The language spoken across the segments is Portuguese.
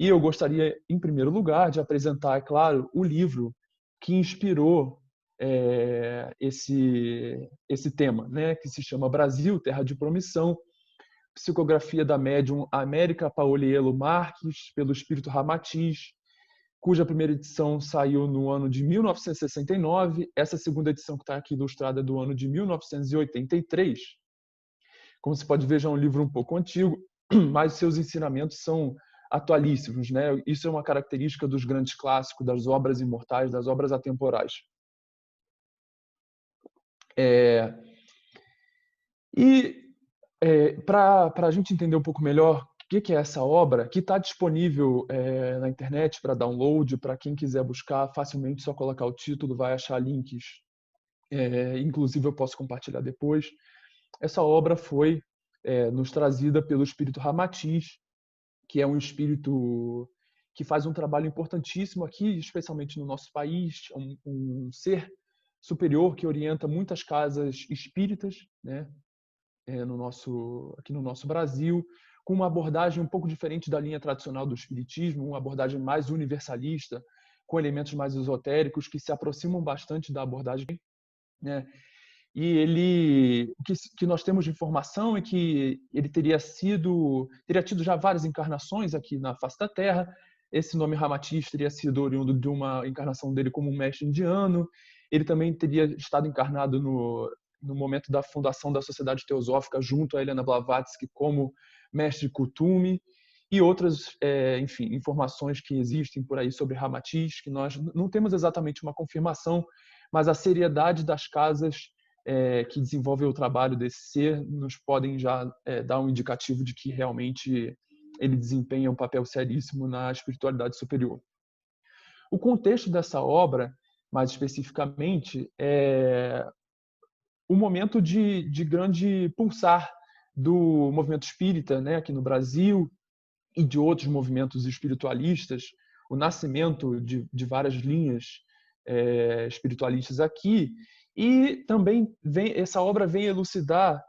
E eu gostaria, em primeiro lugar, de apresentar, é claro, o livro que inspirou esse tema, né, que se chama Brasil, Terra de Promissão, psicografia da médium América Paoliello Marques, pelo espírito Ramatiz, cuja primeira edição saiu no ano de 1969. Essa segunda edição que está aqui ilustrada é do ano de 1983. Como você pode ver, já é um livro um pouco antigo, mas seus ensinamentos são atualíssimos, né? Isso é uma característica dos grandes clássicos, das obras imortais, das obras atemporais. Para a gente entender um pouco melhor o que é essa obra, que está disponível na internet para download, para quem quiser buscar facilmente, só colocar o título, vai achar links. Inclusive, eu posso compartilhar depois. Essa obra foi nos trazida pelo espírito Ramatiz, que é um espírito que faz um trabalho importantíssimo aqui, especialmente no nosso país, um ser superior que orienta muitas casas espíritas, né, aqui no nosso Brasil, com uma abordagem um pouco diferente da linha tradicional do espiritismo, uma abordagem mais universalista, com elementos mais esotéricos que se aproximam bastante da abordagem, né? E o que nós temos de informação é que ele teria tido já várias encarnações aqui na face da Terra. Esse nome Ramatiz teria sido oriundo de uma encarnação dele como um mestre indiano. Ele também teria estado encarnado no momento da fundação da Sociedade Teosófica junto a Helena Blavatsky como mestre Kuthumi, e outras, enfim, informações que existem por aí sobre Ramatiz, que nós não temos exatamente uma confirmação, mas a seriedade das casas que desenvolvem o trabalho desse ser nos podem já dar um indicativo de que realmente ele desempenha um papel seríssimo na espiritualidade superior. O contexto dessa obra, mais especificamente, é o momento de grande pulsar do movimento espírita, né, aqui no Brasil, e de outros movimentos espiritualistas, o nascimento de várias linhas espiritualistas aqui, e também essa obra vem elucidar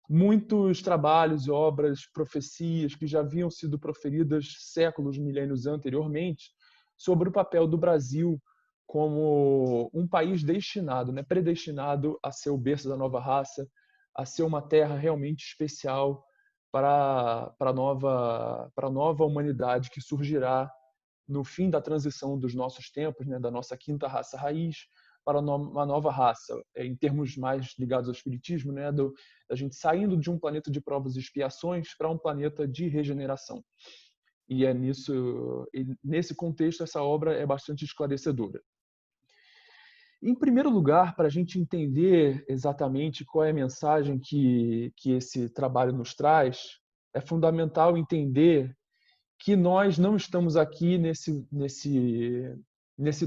muitos trabalhos, obras, profecias que já haviam sido proferidas séculos, milênios anteriormente, sobre o papel do Brasil como um país destinado, né, predestinado a ser o berço da nova raça, a ser uma terra realmente especial para a nova humanidade que surgirá no fim da transição dos nossos tempos, né, da nossa quinta raça raiz, para uma nova raça, em termos mais ligados ao espiritismo, né, da gente saindo de um planeta de provas e expiações para um planeta de regeneração. E nesse contexto, essa obra é bastante esclarecedora. Em primeiro lugar, para a gente entender exatamente qual é a mensagem que esse trabalho nos traz, é fundamental entender que nós não estamos aqui nesse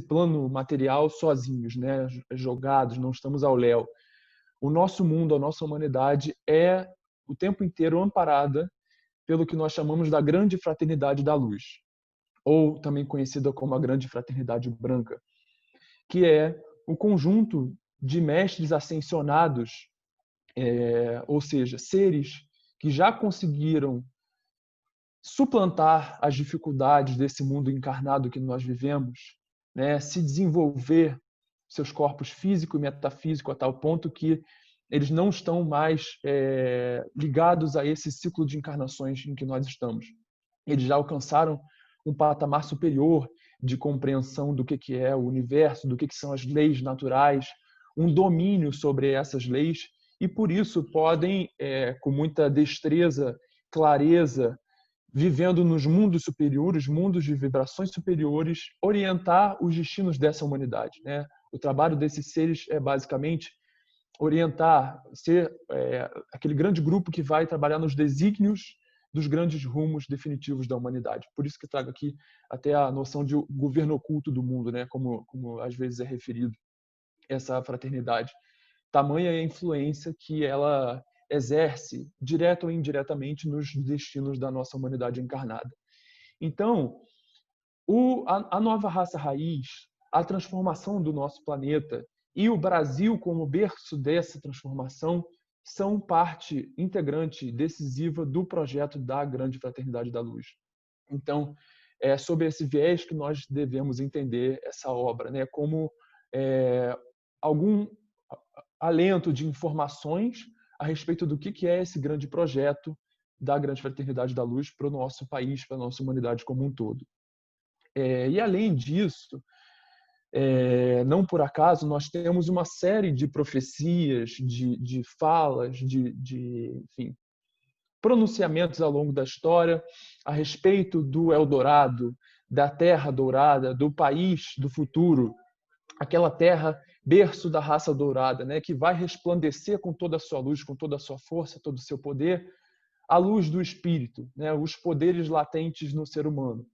plano material sozinhos, né? Jogados, não estamos ao léu. O nosso mundo, a nossa humanidade é o tempo inteiro amparada pelo que nós chamamos da grande fraternidade da luz, ou também conhecida como a grande fraternidade branca, que é o conjunto de mestres ascensionados, ou seja, seres que já conseguiram suplantar as dificuldades desse mundo encarnado que nós vivemos, né? Se desenvolver seus corpos físico e metafísico a tal ponto que eles não estão mais ligados a esse ciclo de encarnações em que nós estamos. Eles já alcançaram um patamar superior de compreensão do que é o universo, do que são as leis naturais, um domínio sobre essas leis, e por isso podem, com muita destreza, clareza, vivendo nos mundos superiores, mundos de vibrações superiores, orientar os destinos dessa humanidade, né? O trabalho desses seres é basicamente orientar, ser aquele grande grupo que vai trabalhar nos desígnios dos grandes rumos definitivos da humanidade. Por isso que trago aqui até a noção de governo oculto do mundo, né? Como às vezes é referido essa fraternidade. Tamanha é a influência que ela exerce, direta ou indiretamente, nos destinos da nossa humanidade encarnada. Então, a nova raça raiz, a transformação do nosso planeta e o Brasil como berço dessa transformação são parte integrante decisiva do projeto da Grande Fraternidade da Luz. Então, é sob esse viés que nós devemos entender essa obra, né? Como algum alento de informações a respeito do que é esse grande projeto da Grande Fraternidade da Luz para o nosso país, para a nossa humanidade como um todo. E além disso, não por acaso, nós temos uma série de profecias, de falas, enfim, pronunciamentos ao longo da história a respeito do Eldorado, da Terra Dourada, do país do futuro, aquela terra berço da raça dourada, né, que vai resplandecer com toda a sua luz, com toda a sua força, todo o seu poder, a luz do Espírito, né, os poderes latentes no ser humano.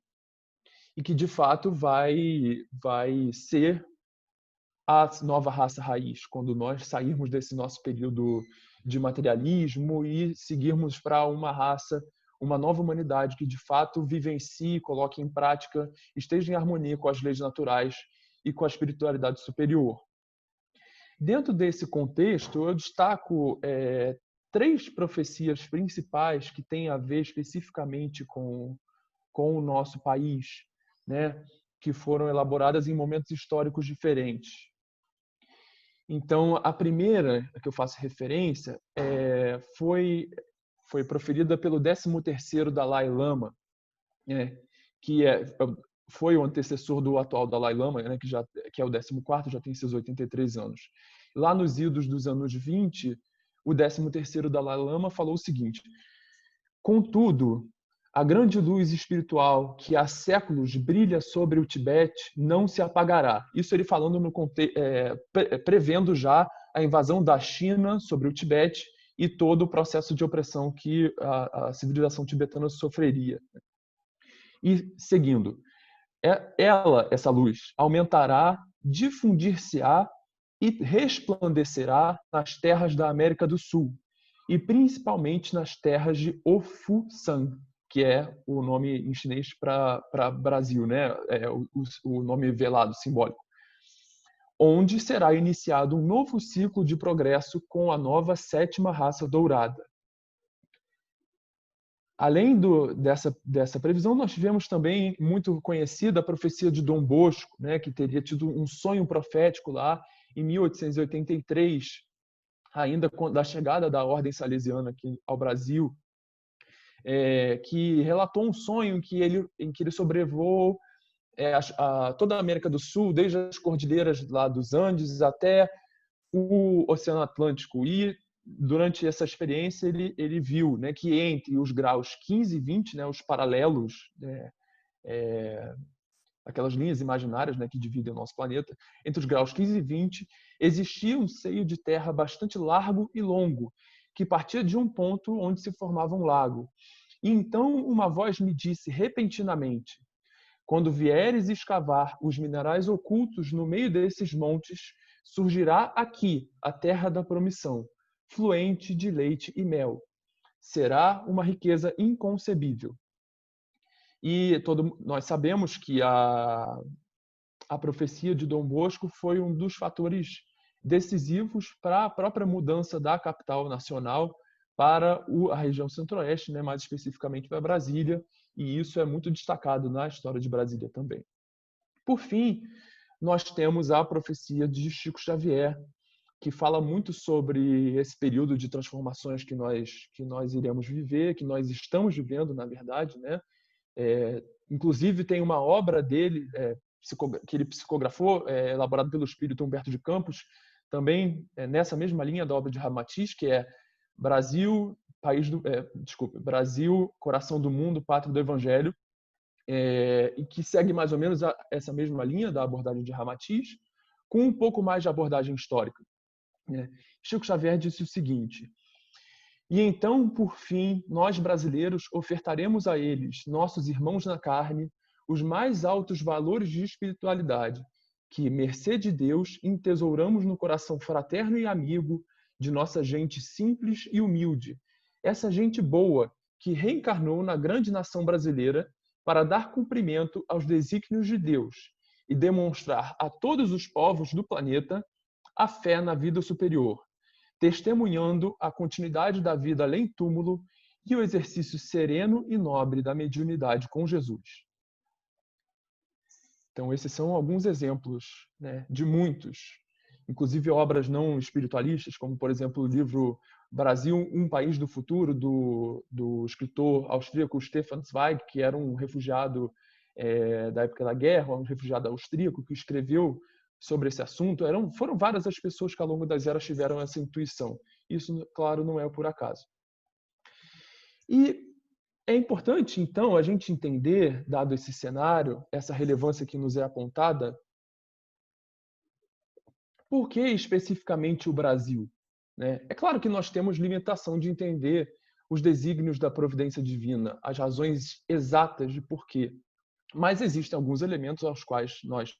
E que, de fato, vai ser a nova raça raiz, quando nós sairmos desse nosso período de materialismo e seguirmos para uma raça, uma nova humanidade que, de fato, vivencie, coloque em prática, esteja em harmonia com as leis naturais e com a espiritualidade superior. Dentro desse contexto, eu destaco 3 profecias principais que têm a ver especificamente com o nosso país, né? Que foram elaboradas em momentos históricos diferentes. Então, a primeira a que eu faço referência foi proferida pelo 13º Dalai Lama, né? Que foi o antecessor do atual Dalai Lama, né? Que é o 14º, já tem seus 83 anos. Lá nos idos dos anos 20, o 13º Dalai Lama falou o seguinte: contudo, a grande luz espiritual que há séculos brilha sobre o Tibete não se apagará. Isso ele falando prevendo já a invasão da China sobre o Tibete e todo o processo de opressão que a civilização tibetana sofreria. E seguindo, essa luz aumentará, difundir-se-á e resplandecerá nas terras da América do Sul e principalmente nas terras de Ofusan, que é o nome em chinês para Brasil, né? O nome velado, simbólico, onde será iniciado um novo ciclo de progresso com a nova 7ª raça dourada. Além dessa previsão, nós tivemos também muito conhecida a profecia de Dom Bosco, né? Que teria tido um sonho profético lá em 1883, ainda da chegada da Ordem Salesiana aqui ao Brasil, que relatou um sonho em que ele sobrevoou toda a América do Sul, desde as cordilheiras lá dos Andes até o Oceano Atlântico. E durante essa experiência ele viu, né, que entre os graus 15 e 20, né, os paralelos, aquelas linhas imaginárias, né, que dividem o nosso planeta, entre os graus 15 e 20 existia um seio de terra bastante largo e longo, que partia de um ponto onde se formava um lago. E então uma voz me disse repentinamente: quando vieres escavar os minerais ocultos no meio desses montes, surgirá aqui a terra da promissão, fluente de leite e mel. Será uma riqueza inconcebível. E nós sabemos que a profecia de Dom Bosco foi um dos fatores decisivos para a própria mudança da capital nacional para a região centro-oeste, né, mais especificamente para Brasília, e isso é muito destacado na história de Brasília também. Por fim, nós temos a profecia de Chico Xavier, que fala muito sobre esse período de transformações que nós iremos viver, que nós estamos vivendo, na verdade, né? Inclusive tem uma obra dele que ele psicografou, elaborado pelo espírito Humberto de Campos, também nessa mesma linha da obra de Ramatiz, que é Brasil, Brasil, coração do mundo, pátria do Evangelho, e que segue mais ou menos essa mesma linha da abordagem de Ramatiz, com um pouco mais de abordagem histórica. Chico Xavier disse o seguinte: e então, por fim, nós brasileiros ofertaremos a eles, nossos irmãos na carne, os mais altos valores de espiritualidade, que, mercê de Deus, entesouramos no coração fraterno e amigo de nossa gente simples e humilde, essa gente boa que reencarnou na grande nação brasileira para dar cumprimento aos desígnios de Deus e demonstrar a todos os povos do planeta a fé na vida superior, testemunhando a continuidade da vida além túmulo e o exercício sereno e nobre da mediunidade com Jesus. Então, esses são alguns exemplos, né, de muitos, inclusive obras não espiritualistas, como, por exemplo, o livro Brasil, um País do Futuro, do escritor austríaco Stefan Zweig, que era um refugiado da época da guerra, um refugiado austríaco que escreveu sobre esse assunto. Foram várias as pessoas que, ao longo das eras, tiveram essa intuição. Isso, claro, não é por acaso. E é importante, então, a gente entender, dado esse cenário, essa relevância que nos é apontada, por que especificamente o Brasil? Né? É claro que nós temos limitação de entender os desígnios da providência divina, as razões exatas de porquê. Mas existem alguns elementos aos quais nós,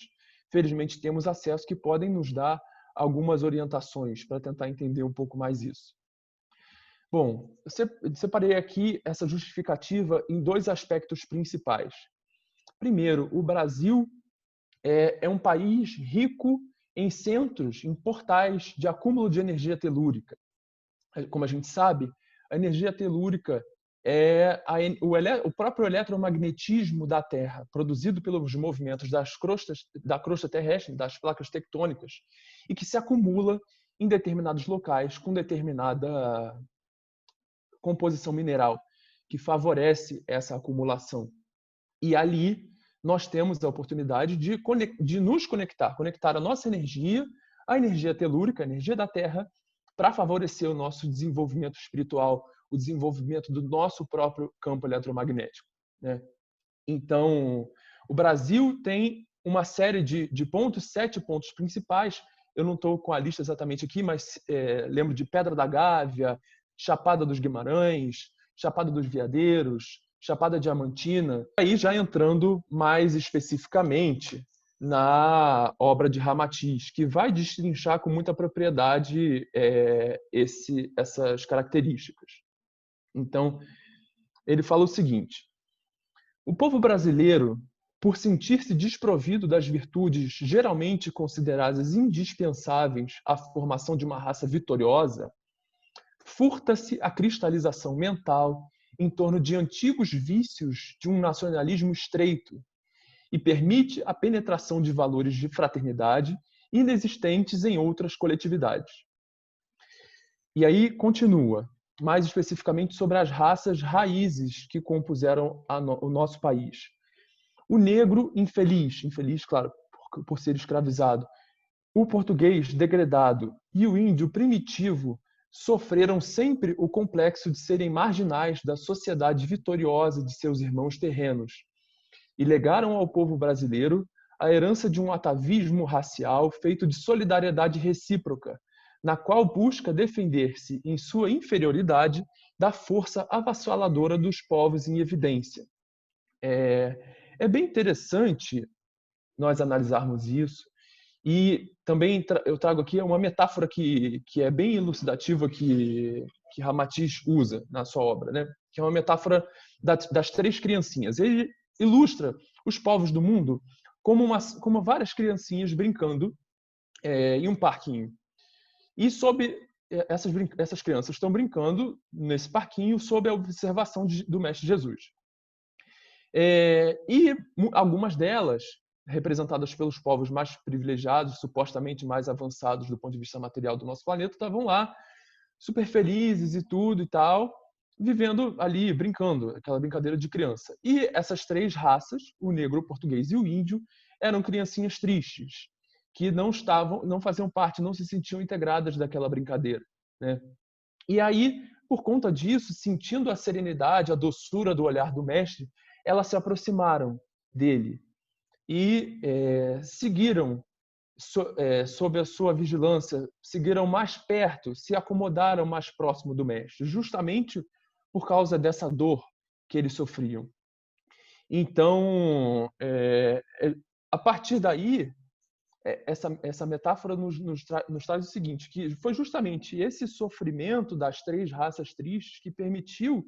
felizmente, temos acesso que podem nos dar algumas orientações para tentar entender um pouco mais isso. Bom, eu separei aqui essa justificativa em dois aspectos principais. Primeiro, o Brasil é um país rico em centros, em portais de acúmulo de energia telúrica. Como a gente sabe, a energia telúrica é o próprio eletromagnetismo da Terra, produzido pelos movimentos da crosta terrestre, das placas tectônicas, e que se acumula em determinados locais com determinada composição mineral, que favorece essa acumulação. E ali nós temos a oportunidade de nos conectar a nossa energia, a energia telúrica, a energia da Terra, para favorecer o nosso desenvolvimento espiritual, o desenvolvimento do nosso próprio campo eletromagnético, né? Então, o Brasil tem uma série de pontos, 7 pontos principais. Eu não estou com a lista exatamente aqui, mas lembro de Pedra da Gávea, Chapada dos Guimarães, Chapada dos Veadeiros, Chapada Diamantina. Aí já entrando mais especificamente na obra de Ramatiz, que vai destrinchar com muita propriedade essas características. Então, ele fala o seguinte: o povo brasileiro, por sentir-se desprovido das virtudes geralmente consideradas indispensáveis à formação de uma raça vitoriosa, furta-se a cristalização mental em torno de antigos vícios de um nacionalismo estreito e permite a penetração de valores de fraternidade inexistentes em outras coletividades. E aí continua, mais especificamente sobre as raças raízes que compuseram o nosso país. O negro infeliz, claro, por ser escravizado, o português degradado e o índio primitivo sofreram sempre o complexo de serem marginais da sociedade vitoriosa de seus irmãos terrenos e legaram ao povo brasileiro a herança de um atavismo racial feito de solidariedade recíproca, na qual busca defender-se em sua inferioridade da força avassaladora dos povos em evidência. É bem interessante nós analisarmos isso. E também eu trago aqui uma metáfora que é bem elucidativa que Ramatiz usa na sua obra, né? Que é uma metáfora das 3 criancinhas. Ele ilustra os povos do mundo como várias criancinhas brincando em um parquinho. E essas crianças estão brincando nesse parquinho sob a observação do Mestre Jesus. E algumas delas, representadas pelos povos mais privilegiados, supostamente mais avançados do ponto de vista material do nosso planeta, estavam lá super felizes e tudo e tal, vivendo ali, brincando, aquela brincadeira de criança. E essas 3 raças, o negro, o português e o índio, eram criancinhas tristes, que não faziam parte, não se sentiam integradas daquela brincadeira, né? E aí, por conta disso, sentindo a serenidade, a doçura do olhar do mestre, elas se aproximaram dele e seguiram sob a sua vigilância, seguiram mais perto, se acomodaram mais próximo do mestre, justamente por causa dessa dor que eles sofriam. Então, a partir daí, essa metáfora nos traz o seguinte, que foi justamente esse sofrimento das 3 raças tristes que permitiu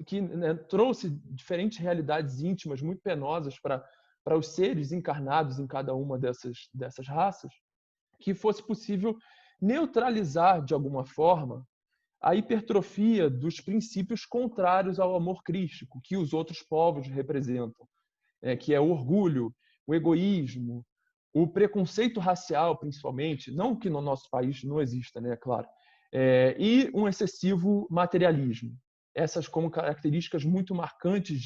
que né, trouxe diferentes realidades íntimas muito penosas para os seres encarnados em cada uma dessas raças, que fosse possível neutralizar de alguma forma a hipertrofia dos princípios contrários ao amor crístico que os outros povos representam. que é o orgulho, o egoísmo, o preconceito racial, principalmente, não que no nosso país não exista, né, claro, e um excessivo materialismo. Essas como características muito marcantes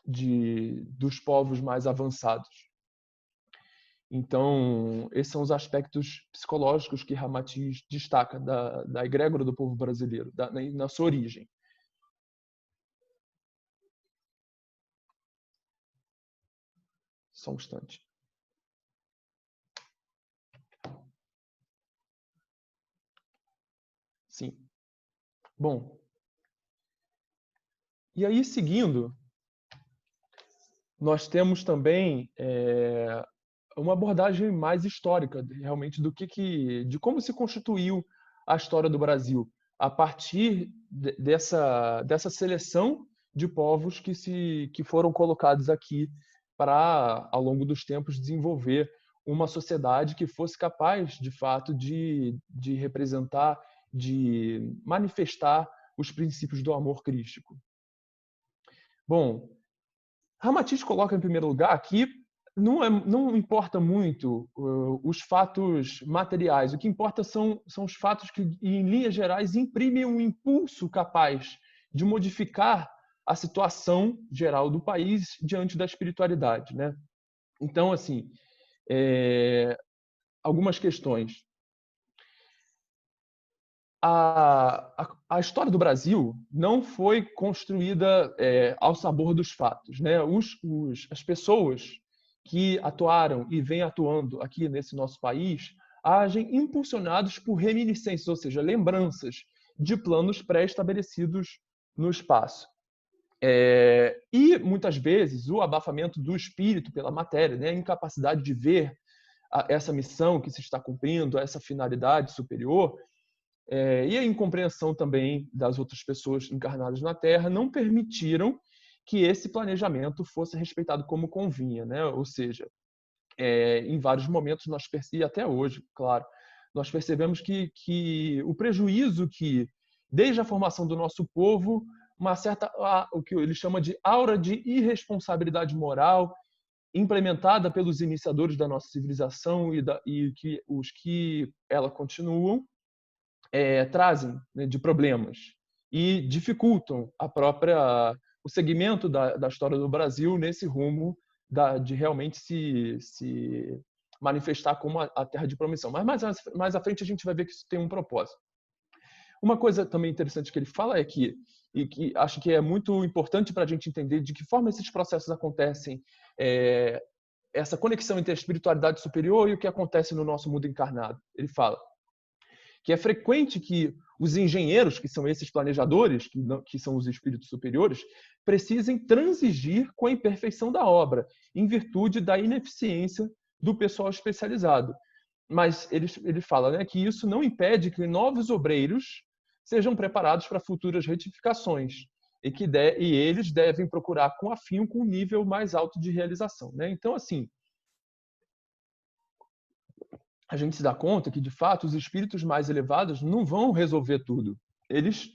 dos povos mais avançados. Então, esses são os aspectos psicológicos que Ramatiz destaca da egrégora do povo brasileiro, na sua origem. Só um instante. Sim. Bom, e aí, seguindo, nós temos também uma abordagem mais histórica, realmente, de como se constituiu a história do Brasil, a partir dessa seleção de povos que foram colocados aqui para, ao longo dos tempos, desenvolver uma sociedade que fosse capaz, de fato, de representar, de manifestar os princípios do amor crístico. Bom, Ramatiz coloca em primeiro lugar que não importa muito os fatos materiais, o que importa são os fatos que, em linhas gerais, imprimem um impulso capaz de modificar a situação geral do país diante da espiritualidade, né? Então, assim, algumas questões. A história do Brasil não foi construída ao sabor dos fatos, né? As pessoas que atuaram e vêm atuando aqui nesse nosso país agem impulsionados por reminiscências, ou seja, lembranças de planos pré-estabelecidos no espaço. E muitas vezes o abafamento do espírito pela matéria, né? A incapacidade de ver essa missão que se está cumprindo, essa finalidade superior, e a incompreensão também das outras pessoas encarnadas na Terra não permitiram que esse planejamento fosse respeitado como convinha, né? Ou seja, em vários momentos e até hoje, claro, nós percebemos que o prejuízo que, desde a formação do nosso povo, o que ele chama de aura de irresponsabilidade moral implementada pelos iniciadores da nossa civilização os que ela continuam, trazem, né, de problemas e dificultam o segmento da história do Brasil nesse rumo de realmente se manifestar como a terra de promissão. Mas mais à frente a gente vai ver que isso tem um propósito. Uma coisa também interessante que ele fala e que acho que é muito importante para a gente entender de que forma esses processos acontecem, essa conexão entre a espiritualidade superior e o que acontece no nosso mundo encarnado. Ele fala que é frequente que os engenheiros, que são esses planejadores, que são os espíritos superiores, precisem transigir com a imperfeição da obra, em virtude da ineficiência do pessoal especializado. Mas ele fala, né, que isso não impede que novos obreiros sejam preparados para futuras retificações e eles devem procurar com afinco um nível mais alto de realização, né? Então, assim, a gente se dá conta que, de fato, os espíritos mais elevados não vão resolver tudo. Eles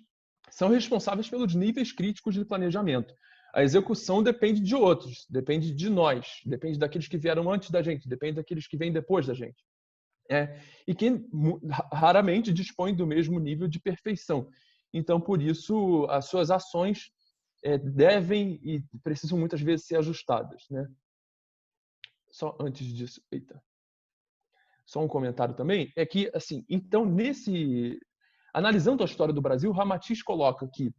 são responsáveis pelos níveis críticos de planejamento. A execução depende de outros, depende de nós, depende daqueles que vieram antes da gente, depende daqueles que vêm depois da gente. E que raramente dispõem do mesmo nível de perfeição. Então, por isso, as suas ações devem e precisam muitas vezes ser ajustadas, né? Só antes disso, só um comentário também, é que, assim, então, analisando a história do Brasil, Ramatiz coloca que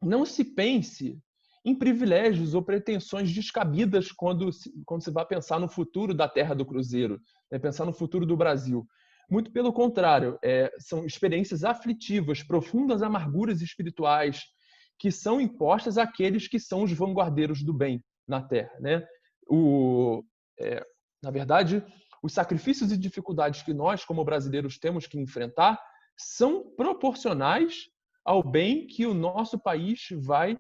não se pense em privilégios ou pretensões descabidas quando se vai pensar no futuro da Terra do Cruzeiro, né? Pensar no futuro do Brasil. Muito pelo contrário, são experiências aflitivas, profundas amarguras espirituais que são impostas àqueles que são os vanguardeiros do bem na Terra, né? Na verdade, os sacrifícios e dificuldades que nós, como brasileiros, temos que enfrentar são proporcionais ao bem que o nosso país vai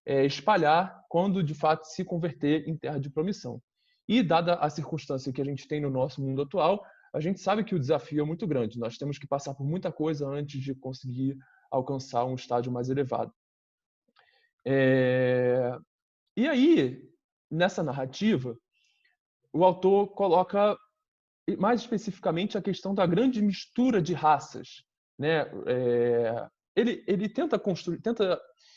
espalhar quando, de fato, se converter em terra de promissão. E, dada a circunstância que a gente tem no nosso mundo atual, a gente sabe que o desafio é muito grande. Nós temos que passar por muita coisa antes de conseguir alcançar um estágio mais elevado. E aí, nessa narrativa, o autor coloca mais especificamente a questão da grande mistura de raças, né? Ele tenta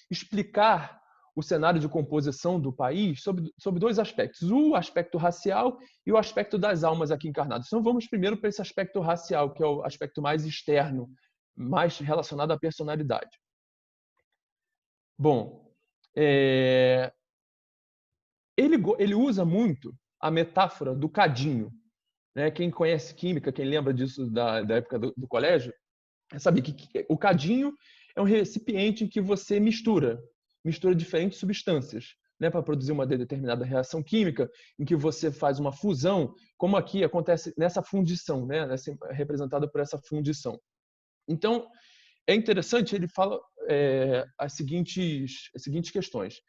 explicar o cenário de composição do país sobre dois aspectos: o aspecto racial e o aspecto das almas aqui encarnadas. Então, vamos primeiro para esse aspecto racial, que é o aspecto mais externo, mais relacionado à personalidade. Bom, ele usa muito a metáfora do cadinho, né? Quem conhece química, quem lembra disso da época do colégio, sabe que o cadinho é um recipiente em que você mistura diferentes substâncias, né, para produzir uma determinada reação química, em que você faz uma fusão, como aqui acontece nessa fundição, né, representada por essa fundição. Então, é interessante, ele fala as seguintes questões.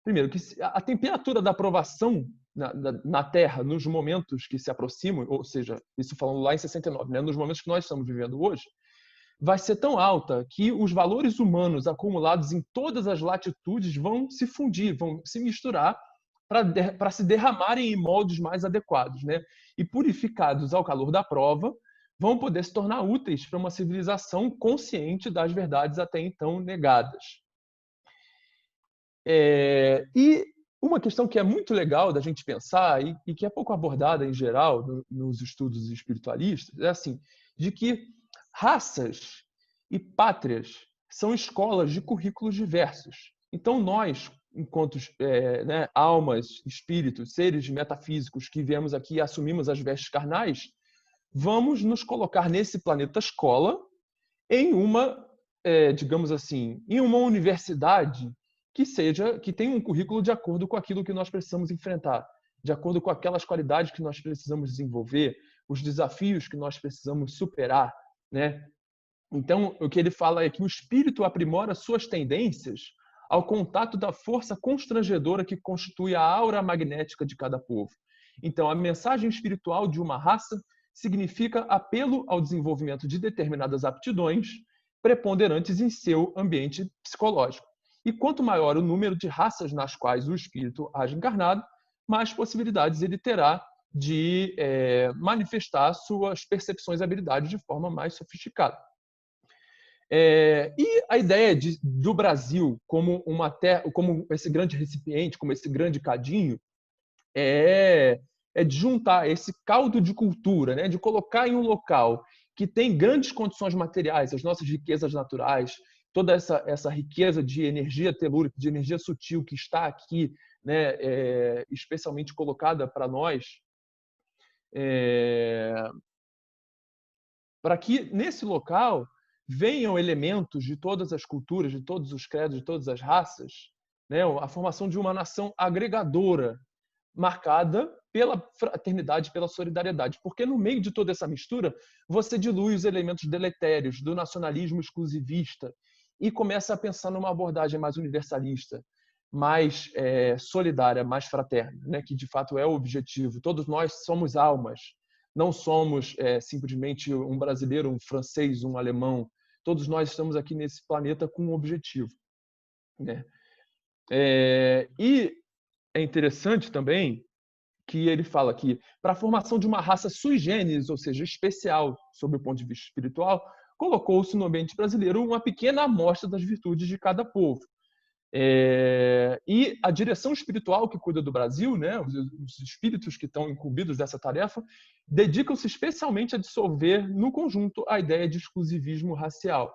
Primeiro, que a temperatura da aprovação na Terra, nos momentos que se aproximam, ou seja, isso falando lá em 69, né, nos momentos que nós estamos vivendo hoje, vai ser tão alta que os valores humanos acumulados em todas as latitudes vão se fundir, vão se misturar para se derramarem em moldes mais adequados, né? E purificados ao calor da prova, vão poder se tornar úteis para uma civilização consciente das verdades até então negadas. E uma questão que é muito legal da gente pensar e que é pouco abordada em geral nos estudos espiritualistas é assim, de que raças e pátrias são escolas de currículos diversos. Então nós, enquanto almas, espíritos, seres metafísicos que viemos aqui e assumimos as vestes carnais, vamos nos colocar nesse planeta escola em uma, digamos assim, em uma universidade que tenha um currículo de acordo com aquilo que nós precisamos enfrentar, de acordo com aquelas qualidades que nós precisamos desenvolver, os desafios que nós precisamos superar, né? Então, o que ele fala é que o espírito aprimora suas tendências ao contato da força constrangedora que constitui a aura magnética de cada povo. Então, a mensagem espiritual de uma raça significa apelo ao desenvolvimento de determinadas aptidões preponderantes em seu ambiente psicológico. E quanto maior o número de raças nas quais o espírito age encarnado, mais possibilidades ele terá de manifestar suas percepções e habilidades de forma mais sofisticada. E a ideia do Brasil como como esse grande recipiente, como esse grande cadinho, é de juntar esse caldo de cultura, né, de colocar em um local que tem grandes condições materiais, as nossas riquezas naturais, toda essa riqueza de energia telúrica, de energia sutil que está aqui, né, especialmente colocada para nós, para que nesse local venham elementos de todas as culturas, de todos os credos, de todas as raças, né, a formação de uma nação agregadora, marcada pela fraternidade, pela solidariedade. Porque no meio de toda essa mistura, você dilui os elementos deletérios do nacionalismo exclusivista e começa a pensar numa abordagem mais universalista, mais solidária, mais fraterna, né? Que de fato é o objetivo. Todos nós somos almas, não somos simplesmente um brasileiro, um francês, um alemão. Todos nós estamos aqui nesse planeta com um objetivo, né? E é interessante também que ele fala que, para a formação de uma raça sui generis, ou seja, especial sob o ponto de vista espiritual, colocou-se no ambiente brasileiro uma pequena amostra das virtudes de cada povo. E a direção espiritual que cuida do Brasil, né, os espíritos que estão incumbidos dessa tarefa, dedicam-se especialmente a dissolver no conjunto a ideia de exclusivismo racial.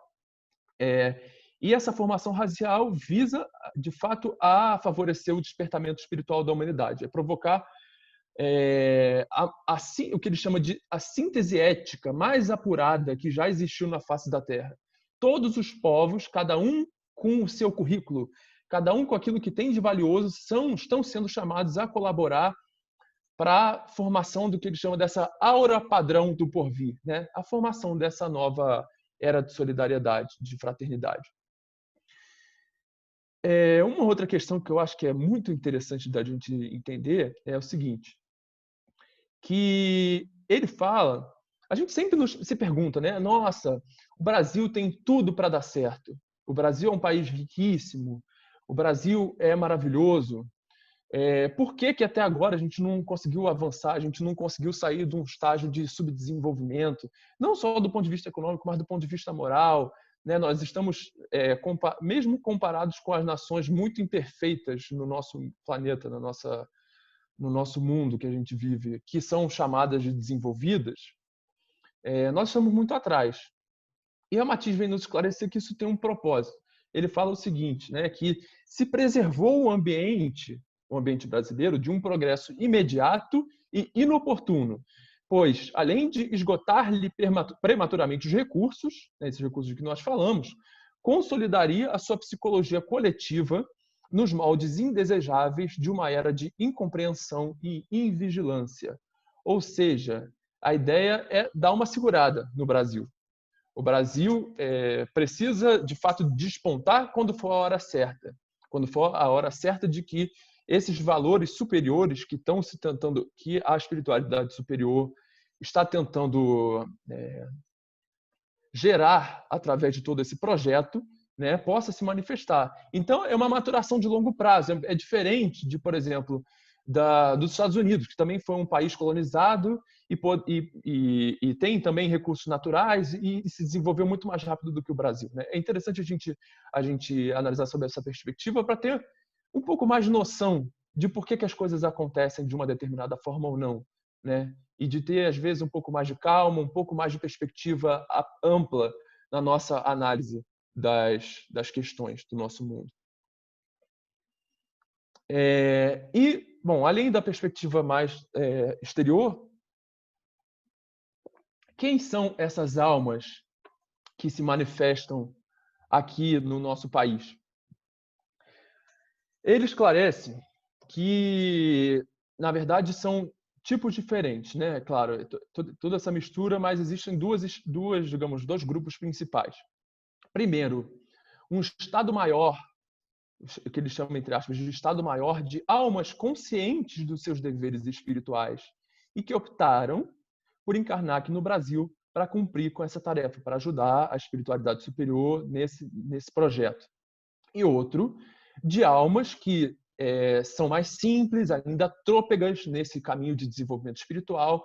E essa formação racial visa, de fato, a favorecer o despertamento espiritual da humanidade, provocar o que ele chama de a síntese ética mais apurada que já existiu na face da Terra. Todos os povos, cada um com o seu currículo, cada um com aquilo que tem de valioso, estão sendo chamados a colaborar para a formação do que ele chama dessa aura padrão do porvir, né? A formação dessa nova era de solidariedade, de fraternidade. Uma outra questão que eu acho que é muito interessante da gente entender é o seguinte, que ele fala, a gente sempre se pergunta, né? Nossa, o Brasil tem tudo para dar certo. O Brasil é um país riquíssimo. O Brasil é maravilhoso. Por que que até agora a gente não conseguiu avançar, a gente não conseguiu sair de um estágio de subdesenvolvimento, não só do ponto de vista econômico, mas do ponto de vista moral, né? Nós estamos, mesmo comparados com as nações muito imperfeitas no nosso planeta, no nosso mundo que a gente vive, que são chamadas de desenvolvidas, nós estamos muito atrás. E a Matiz vem nos esclarecer que isso tem um propósito. Ele fala o seguinte, né, que se preservou o ambiente brasileiro, de um progresso imediato e inoportuno, pois, além de esgotar-lhe prematuramente os recursos, né, esses recursos de que nós falamos, consolidaria a sua psicologia coletiva nos moldes indesejáveis de uma era de incompreensão e invigilância. Ou seja, a ideia é dar uma segurada no Brasil. O Brasil precisa, de fato, despontar quando for a hora certa. Quando for a hora certa de que esses valores superiores que estão se tentando, que a espiritualidade superior está tentando gerar através de todo esse projeto, né, possa se manifestar. Então, é uma maturação de longo prazo. É diferente de, por exemplo, dos Estados Unidos, que também foi um país colonizado e tem também recursos naturais e se desenvolveu muito mais rápido do que o Brasil, né? É interessante a gente analisar sobre essa perspectiva para ter um pouco mais de noção de por que as coisas acontecem de uma determinada forma ou não, né? E de ter, às vezes, um pouco mais de calma, um pouco mais de perspectiva ampla na nossa análise das questões do nosso mundo. Bom, além da perspectiva mais exterior, quem são essas almas que se manifestam aqui no nosso país? Ele esclarece que, na verdade, são tipos diferentes, né? Claro, toda essa mistura, mas existem digamos, dois grupos principais. Primeiro, um estado maior, que eles chamam, entre aspas, de estado maior de almas conscientes dos seus deveres espirituais e que optaram por encarnar aqui no Brasil para cumprir com essa tarefa, para ajudar a espiritualidade superior nesse projeto. E outro, de almas que são mais simples, ainda trôpegas nesse caminho de desenvolvimento espiritual,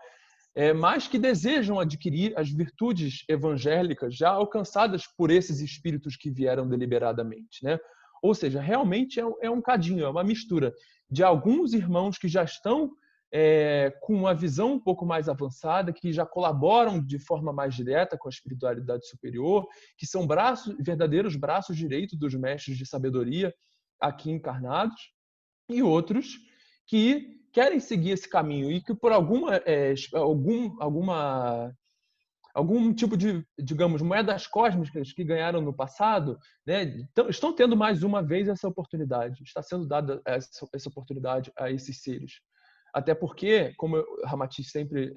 mas que desejam adquirir as virtudes evangélicas já alcançadas por esses espíritos que vieram deliberadamente, né? Ou seja, realmente é um cadinho, é uma mistura de alguns irmãos que já estão com uma visão um pouco mais avançada, que já colaboram de forma mais direta com a espiritualidade superior, que são verdadeiros braços direitos dos mestres de sabedoria aqui encarnados, e outros que querem seguir esse caminho e que por algum tipo de, digamos, moedas cósmicas que ganharam no passado, né, estão tendo mais uma vez essa oportunidade, está sendo dada essa oportunidade a esses seres. Até porque, como Ramatiz sempre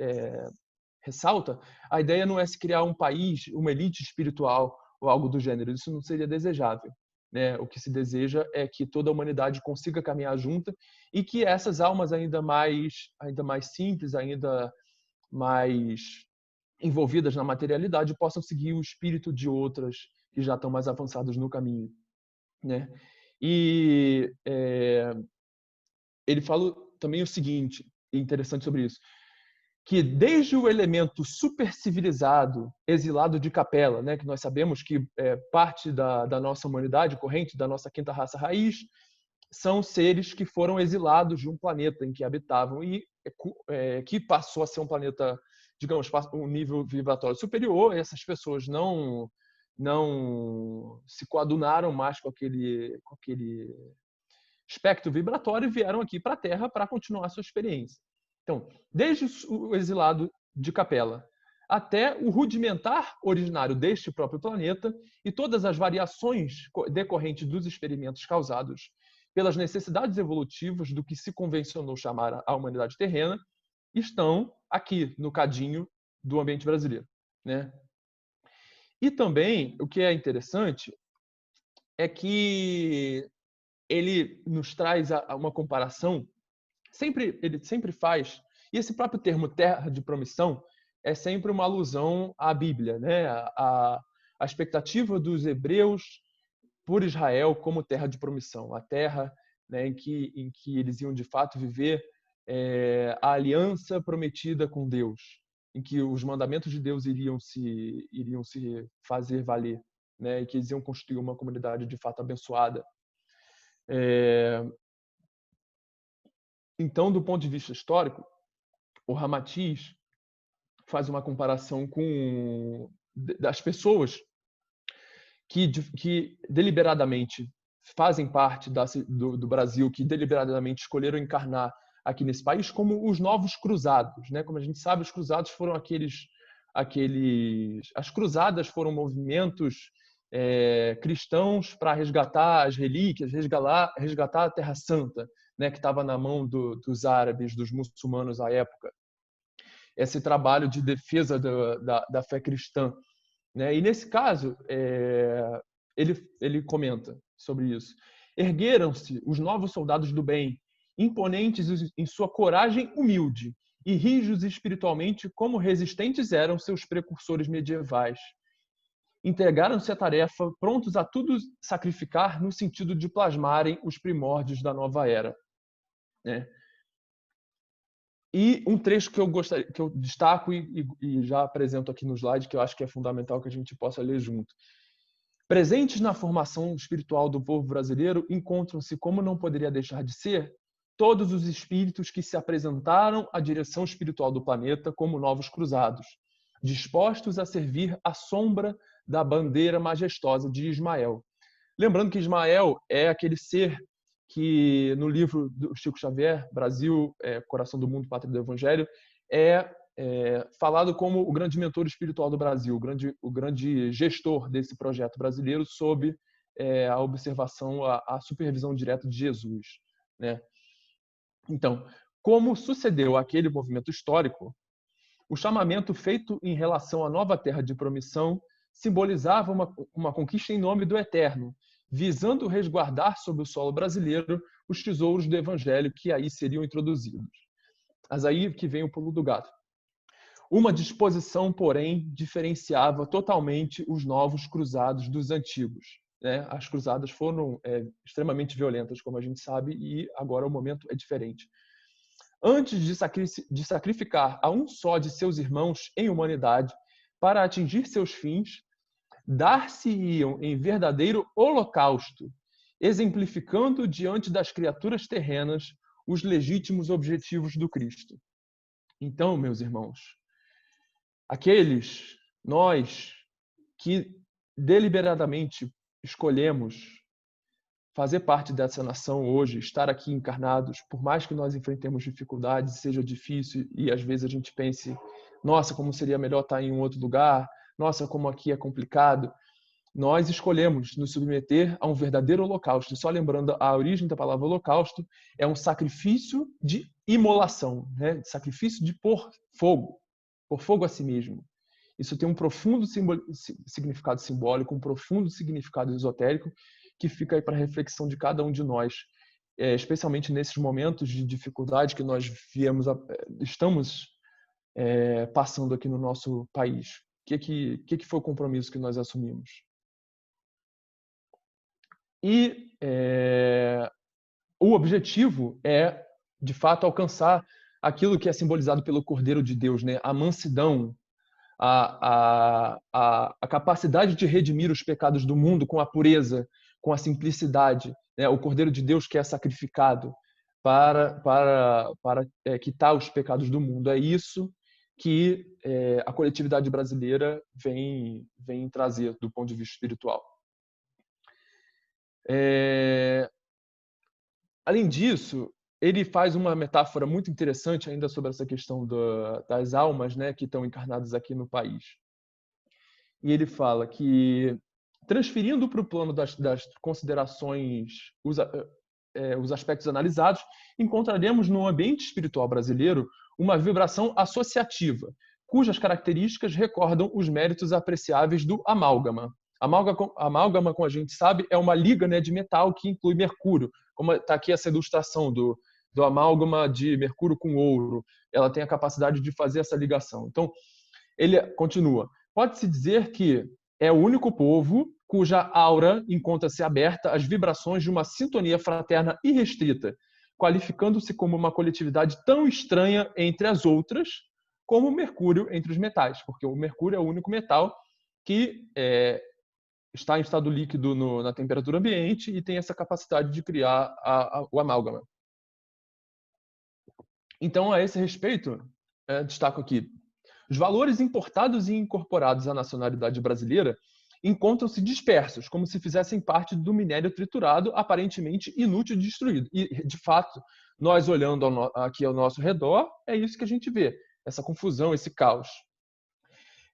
ressalta, a ideia não é se criar um país, uma elite espiritual ou algo do gênero, isso não seria desejável. Né? O que se deseja é que toda a humanidade consiga caminhar junta e que essas almas ainda mais simples, ainda mais envolvidas na materialidade, possam seguir o espírito de outras que já estão mais avançadas no caminho. Né? E ele fala também o seguinte, interessante sobre isso, que desde o elemento supercivilizado, exilado de capela, né, que nós sabemos que parte da nossa humanidade corrente, da nossa quinta raça raiz, são seres que foram exilados de um planeta em que habitavam e que passou a ser um planeta, digamos, um nível vibratório superior. E essas pessoas não se coadunaram mais com aquele espectro vibratório e vieram aqui para a Terra para continuar a sua experiência. Então, desde o exilado de Capela até o rudimentar originário deste próprio planeta e todas as variações decorrentes dos experimentos causados pelas necessidades evolutivas do que se convencionou chamar a humanidade terrena, estão aqui no cadinho do ambiente brasileiro, né? E também, o que é interessante é que ele nos traz uma comparação, ele sempre faz, e esse próprio termo terra de promissão é sempre uma alusão à Bíblia, né? A expectativa dos hebreus por Israel como terra de promissão, a terra né, em que eles iam de fato viver a aliança prometida com Deus, em que os mandamentos de Deus iriam se fazer valer, né, e que eles iam construir uma comunidade de fato abençoada. Então, do ponto de vista histórico, o Ramatiz faz uma comparação das pessoas que deliberadamente fazem parte do Brasil, que deliberadamente escolheram encarnar aqui nesse país, como os novos cruzados, né? Como a gente sabe, os cruzados foram as cruzadas foram movimentos cristãos para resgatar as relíquias, resgatar a Terra Santa, né? Que estava na mão dos árabes, dos muçulmanos à época. Esse trabalho de defesa da fé cristã, né? E nesse caso, ele comenta sobre isso. Ergueram-se os novos soldados do bem, imponentes em sua coragem humilde e rijos espiritualmente, como resistentes eram seus precursores medievais. Entregaram-se à tarefa, prontos a tudo sacrificar no sentido de plasmarem os primórdios da nova era, né? E um trecho que eu destaco e já apresento aqui no slide, que eu acho que é fundamental que a gente possa ler junto. Presentes na formação espiritual do povo brasileiro, encontram-se, como não poderia deixar de ser, todos os espíritos que se apresentaram à direção espiritual do planeta como novos cruzados, dispostos a servir à sombra da bandeira majestosa de Ismael. Lembrando que Ismael é aquele ser que no livro do Chico Xavier, Brasil, Coração do Mundo, Pátria do Evangelho, falado como o grande mentor espiritual do Brasil, o grande gestor desse projeto brasileiro, sob a observação, a supervisão direta de Jesus, né? Então, como sucedeu àquele movimento histórico, o chamamento feito em relação à nova terra de promissão simbolizava uma conquista em nome do Eterno, visando resguardar sobre o solo brasileiro os tesouros do Evangelho que aí seriam introduzidos. Mas aí que vem o pulo do gato. Uma disposição, porém, diferenciava totalmente os novos cruzados dos antigos, né? As cruzadas foram extremamente violentas, como a gente sabe, e agora o momento é diferente. Antes de sacrificar a um só de seus irmãos em humanidade para atingir seus fins, dar-se-iam em verdadeiro holocausto, exemplificando diante das criaturas terrenas os legítimos objetivos do Cristo. Então, meus irmãos, nós que deliberadamente escolhemos fazer parte dessa nação hoje, estar aqui encarnados, por mais que nós enfrentemos dificuldades, seja difícil e às vezes a gente pense, nossa, como seria melhor estar em um outro lugar, nossa, como aqui é complicado. Nós escolhemos nos submeter a um verdadeiro holocausto. Só lembrando, a origem da palavra holocausto é um sacrifício de imolação, né? Sacrifício de por fogo a si mesmo. Isso tem um profundo significado simbólico, um profundo significado esotérico, que fica aí para a reflexão de cada um de nós, especialmente nesses momentos de dificuldade que nós estamos passando aqui no nosso país. O que foi o compromisso que nós assumimos? E o objetivo é, de fato, alcançar aquilo que é simbolizado pelo Cordeiro de Deus, né? A mansidão, a capacidade de redimir os pecados do mundo com a pureza, com a simplicidade, né? O Cordeiro de Deus que é sacrificado para quitar os pecados do mundo. É isso que a coletividade brasileira vem trazer do ponto de vista espiritual. Além disso, ele faz uma metáfora muito interessante ainda sobre essa questão das almas, né, que estão encarnadas aqui no país. E ele fala que, transferindo para o plano das considerações, os aspectos analisados, encontraremos no ambiente espiritual brasileiro uma vibração associativa, cujas características recordam os méritos apreciáveis do amálgama. Amálgama, como a gente sabe, é uma liga, né, de metal que inclui mercúrio, como está aqui essa ilustração do amálgama de mercúrio com ouro. Ela tem a capacidade de fazer essa ligação. Então, ele continua. Pode-se dizer que é o único povo cuja aura encontra-se aberta às vibrações de uma sintonia fraterna irrestrita, qualificando-se como uma coletividade tão estranha entre as outras como o mercúrio entre os metais, porque o mercúrio é o único metal que está em estado líquido na temperatura ambiente e tem essa capacidade de criar o amálgama. Então, a esse respeito, destaco aqui, os valores importados e incorporados à nacionalidade brasileira encontram-se dispersos, como se fizessem parte do minério triturado, aparentemente inútil e destruído. E, de fato, nós olhando aqui ao nosso redor, é isso que a gente vê, essa confusão, esse caos.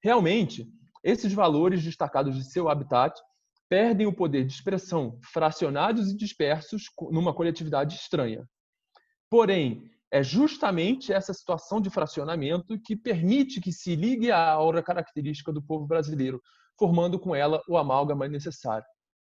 Realmente, esses valores destacados de seu habitat perdem o poder de expressão, fracionados e dispersos numa coletividade estranha. Porém, é justamente essa situação de fracionamento que permite que se ligue à aura característica do povo brasileiro, formando com ela o amálgama necessário,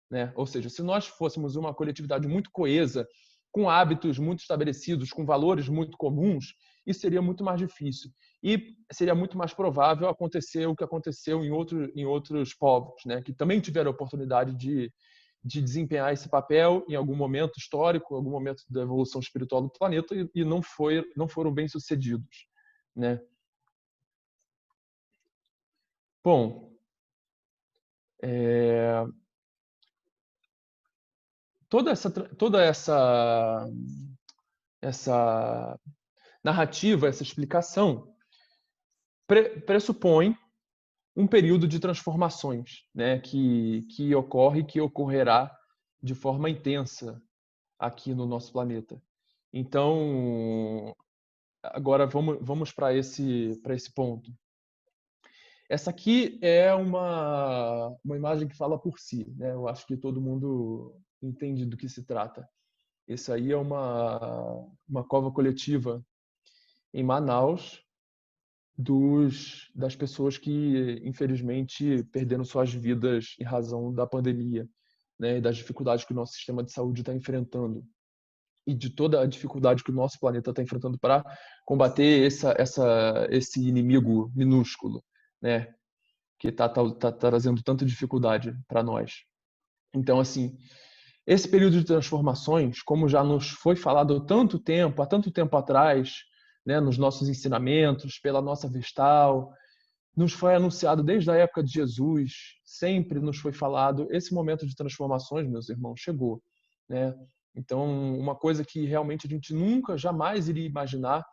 né? Ou seja, se nós fôssemos uma coletividade muito coesa, com hábitos muito estabelecidos, com valores muito comuns, isso seria muito mais difícil. E seria muito mais provável acontecer o que aconteceu em outros povos, né? Que também tiveram a oportunidade de desempenhar esse papel em algum momento histórico, em algum momento da evolução espiritual do planeta e não foram bem sucedidos, né? Bom, toda essa narrativa, essa explicação pressupõe um período de transformações, né, que ocorre e que ocorrerá de forma intensa aqui no nosso planeta. Então, agora vamos para esse ponto. Essa aqui é uma imagem que fala por si, né? Eu acho que todo mundo entende do que se trata. Esse aí é uma cova coletiva em Manaus das pessoas que, infelizmente, perderam suas vidas em razão da pandemia, né? E das dificuldades que o nosso sistema de saúde está enfrentando e de toda a dificuldade que o nosso planeta está enfrentando para combater esse inimigo minúsculo, né? Que está trazendo tanta dificuldade para nós. Então, assim, esse período de transformações, como já nos foi falado há tanto tempo atrás, né, nos nossos ensinamentos, pela nossa Vestal, nos foi anunciado desde a época de Jesus, sempre nos foi falado, esse momento de transformações, meus irmãos, chegou, né? Então, uma coisa que realmente a gente nunca, jamais iria imaginar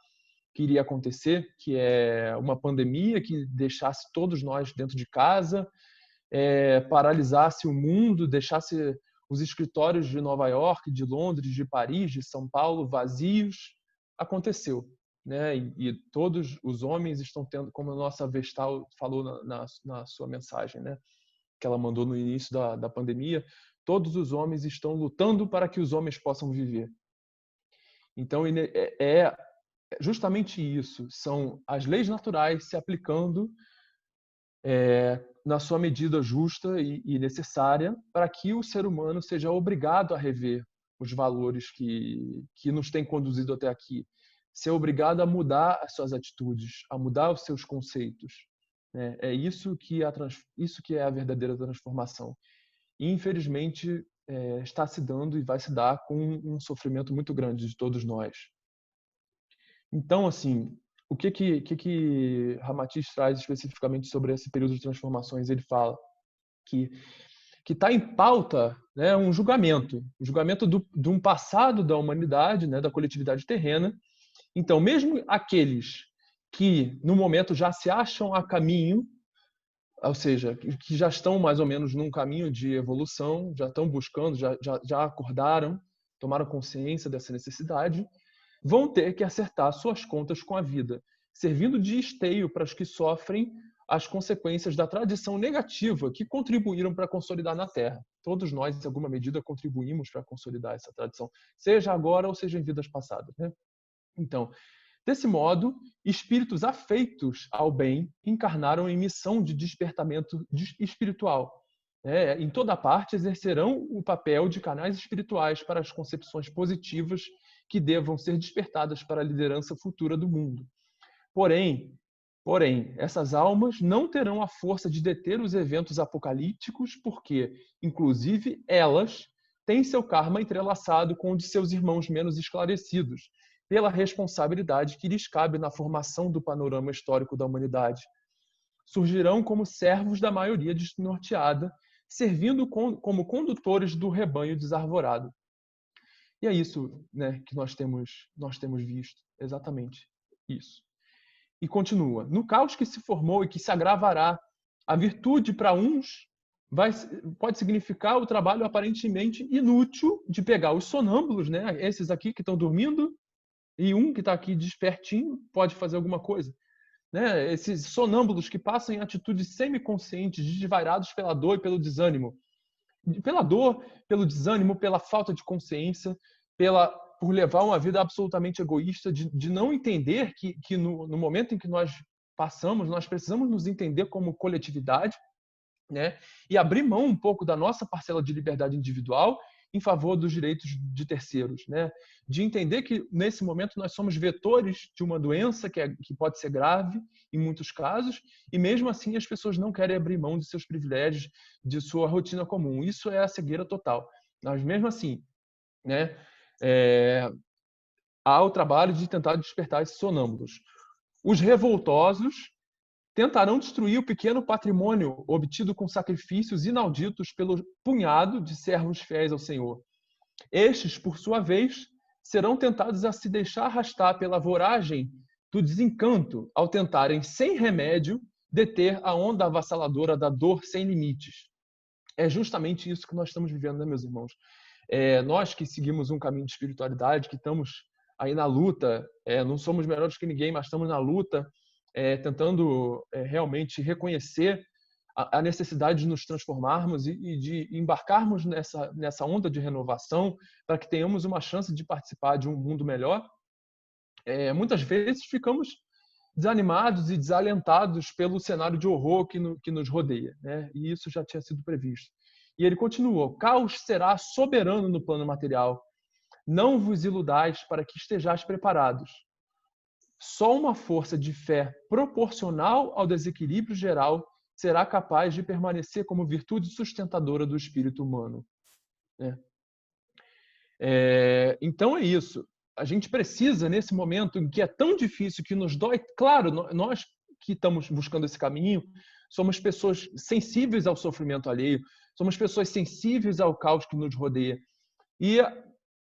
que iria acontecer, que é uma pandemia que deixasse todos nós dentro de casa, paralisasse o mundo, deixasse os escritórios de Nova York, de Londres, de Paris, de São Paulo vazios, aconteceu, né? E todos os homens estão tendo, como a nossa Vestal falou na sua mensagem, né? Que ela mandou no início da pandemia, todos os homens estão lutando para que os homens possam viver. Então, é justamente isso, são as leis naturais se aplicando na sua medida justa e necessária para que o ser humano seja obrigado a rever os valores que nos têm conduzido até aqui, ser obrigado a mudar as suas atitudes, a mudar os seus conceitos, né? É isso que é a verdadeira transformação. E, infelizmente, está se dando e vai se dar com um sofrimento muito grande de todos nós. Então, assim, o que Ramatiz traz especificamente sobre esse período de transformações? Ele fala que está em pauta, né, um julgamento de um passado da humanidade, né, da coletividade terrena. Então, mesmo aqueles que no momento já se acham a caminho, ou seja, que já estão mais ou menos num caminho de evolução, já estão buscando, já acordaram, tomaram consciência dessa necessidade, vão ter que acertar suas contas com a vida, servindo de esteio para os que sofrem as consequências da tradição negativa que contribuíram para consolidar na Terra. Todos nós, em alguma medida, contribuímos para consolidar essa tradição, seja agora ou seja em vidas passadas, né? Então, desse modo, espíritos afeitos ao bem encarnaram em missão de despertamento espiritual. Em toda parte exercerão o papel de canais espirituais para as concepções positivas que devam ser despertadas para a liderança futura do mundo. Porém, Porém, essas almas não terão a força de deter os eventos apocalípticos, porque, inclusive, elas têm seu karma entrelaçado com o de seus irmãos menos esclarecidos, pela responsabilidade que lhes cabe na formação do panorama histórico da humanidade. Surgirão como servos da maioria desnorteada, servindo como condutores do rebanho desarvorado. E é isso, né, que nós temos visto, exatamente isso. E continua: no caos que se formou e que se agravará, a virtude para uns pode significar o trabalho aparentemente inútil de pegar os sonâmbulos, né, esses aqui que estão dormindo, e um que está aqui despertinho pode fazer alguma coisa. Né? Esses sonâmbulos que passam em atitudes semiconscientes, desvairados pela dor e pelo desânimo. Pela dor, pelo desânimo, pela falta de consciência, por levar uma vida absolutamente egoísta, de não entender que no momento em que nós passamos, nós precisamos nos entender como coletividade, né? E abrir mão um pouco da nossa parcela de liberdade individual em favor dos direitos de terceiros, né? De entender que nesse momento nós somos vetores de uma doença que pode ser grave em muitos casos, e mesmo assim as pessoas não querem abrir mão de seus privilégios, de sua rotina comum. Isso é a cegueira total. Mas mesmo assim, né? Há o trabalho de tentar despertar esses sonâmbulos. Os revoltosos tentarão destruir o pequeno patrimônio obtido com sacrifícios inauditos pelo punhado de servos fiéis ao Senhor. Estes, por sua vez, serão tentados a se deixar arrastar pela voragem do desencanto ao tentarem, sem remédio, deter a onda avassaladora da dor sem limites. É justamente isso que nós estamos vivendo, né, meus irmãos? Nós que seguimos um caminho de espiritualidade, que estamos aí na luta, não somos melhores que ninguém, mas estamos na luta, tentando realmente reconhecer a necessidade de nos transformarmos e de embarcarmos nessa onda de renovação para que tenhamos uma chance de participar de um mundo melhor. Muitas vezes ficamos desanimados e desalentados pelo cenário de horror que nos rodeia, né? E isso já tinha sido previsto. E ele continua: o caos será soberano no plano material. Não vos iludais para que estejais preparados. Só uma força de fé proporcional ao desequilíbrio geral será capaz de permanecer como virtude sustentadora do espírito humano. Então é isso. A gente precisa, nesse momento em que é tão difícil, que nos dói, claro, nós que estamos buscando esse caminho, somos pessoas sensíveis ao sofrimento alheio, somos pessoas sensíveis ao caos que nos rodeia. E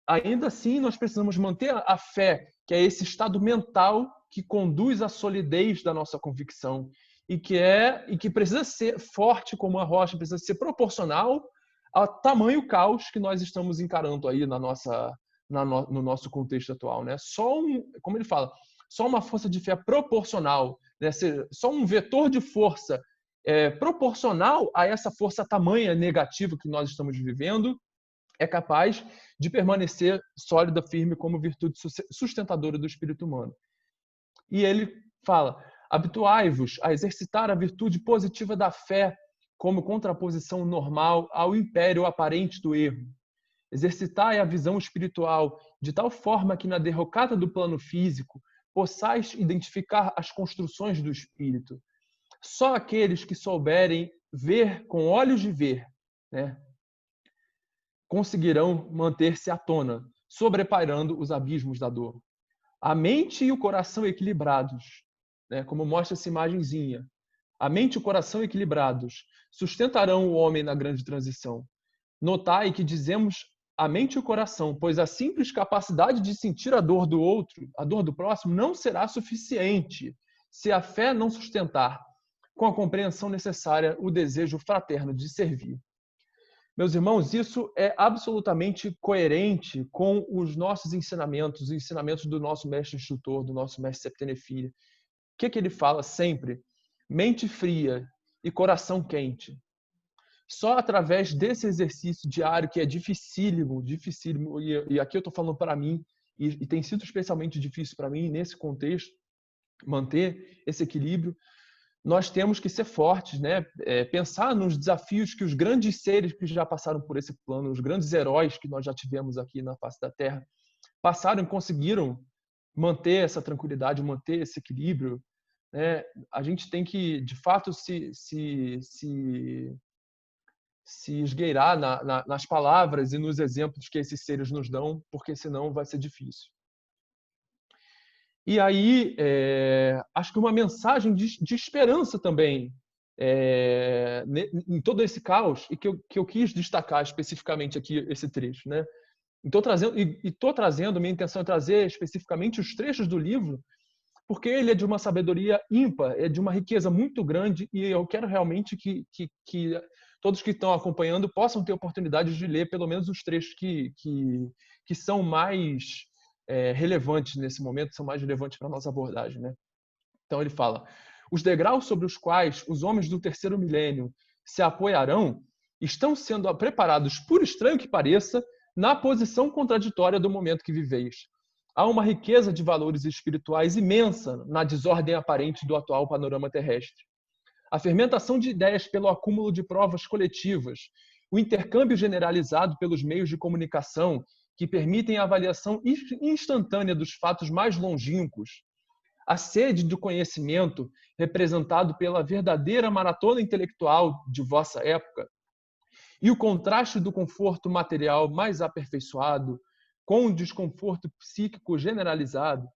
ainda assim nós precisamos manter a fé, que é esse estado mental que conduz à solidez da nossa convicção e que precisa ser forte como a rocha, precisa ser proporcional ao tamanho caos que nós estamos encarando aí no nosso contexto atual, né? Como ele fala, só uma força de fé proporcional, né? Só um vetor de força proporcional a essa força tamanha negativa que nós estamos vivendo é capaz de permanecer sólida, firme como virtude sustentadora do espírito humano. E ele fala: habituai-vos a exercitar a virtude positiva da fé como contraposição normal ao império aparente do erro. Exercitai a visão espiritual de tal forma que na derrocada do plano físico possais identificar as construções do espírito. Só aqueles que souberem ver com olhos de ver, né, conseguirão manter-se à tona, sobrepairando os abismos da dor. A mente e o coração equilibrados, né, como mostra essa imagenzinha, a mente e o coração equilibrados sustentarão o homem na grande transição. Notai que dizemos a mente e o coração, pois a simples capacidade de sentir a dor do outro, a dor do próximo, não será suficiente se a fé não sustentar, com a compreensão necessária, o desejo fraterno de servir. Meus irmãos, isso é absolutamente coerente com os nossos ensinamentos, os ensinamentos do nosso mestre instrutor, do nosso mestre Septenefilho. O que ele fala sempre? Mente fria e coração quente. Só através desse exercício diário, que é dificílimo, e aqui eu estou falando para mim, e tem sido especialmente difícil para mim, nesse contexto, manter esse equilíbrio, nós temos que ser fortes, né? Pensar nos desafios que os grandes seres que já passaram por esse plano, os grandes heróis que nós já tivemos aqui na face da Terra, passaram e conseguiram manter essa tranquilidade, manter esse equilíbrio, né, a gente tem que, de fato, se esgueirar nas palavras e nos exemplos que esses seres nos dão, porque senão vai ser difícil. E aí, acho que uma mensagem de esperança também em todo esse caos, e que eu quis destacar especificamente aqui esse trecho, né? Estou trazendo, minha intenção é trazer especificamente os trechos do livro, porque ele é de uma sabedoria ímpar, é de uma riqueza muito grande, e eu quero realmente que todos que estão acompanhando possam ter oportunidade de ler pelo menos os trechos que são mais relevantes nesse momento, são mais relevantes para a nossa abordagem, né? Então ele fala: os degraus sobre os quais os homens do terceiro milênio se apoiarão estão sendo preparados, por estranho que pareça, na posição contraditória do momento que viveis. Há uma riqueza de valores espirituais imensa na desordem aparente do atual panorama terrestre. A fermentação de ideias pelo acúmulo de provas coletivas, o intercâmbio generalizado pelos meios de comunicação que permitem a avaliação instantânea dos fatos mais longínquos, a sede do conhecimento representado pela verdadeira maratona intelectual de vossa época, e o contraste do conforto material mais aperfeiçoado com o desconforto psíquico generalizado,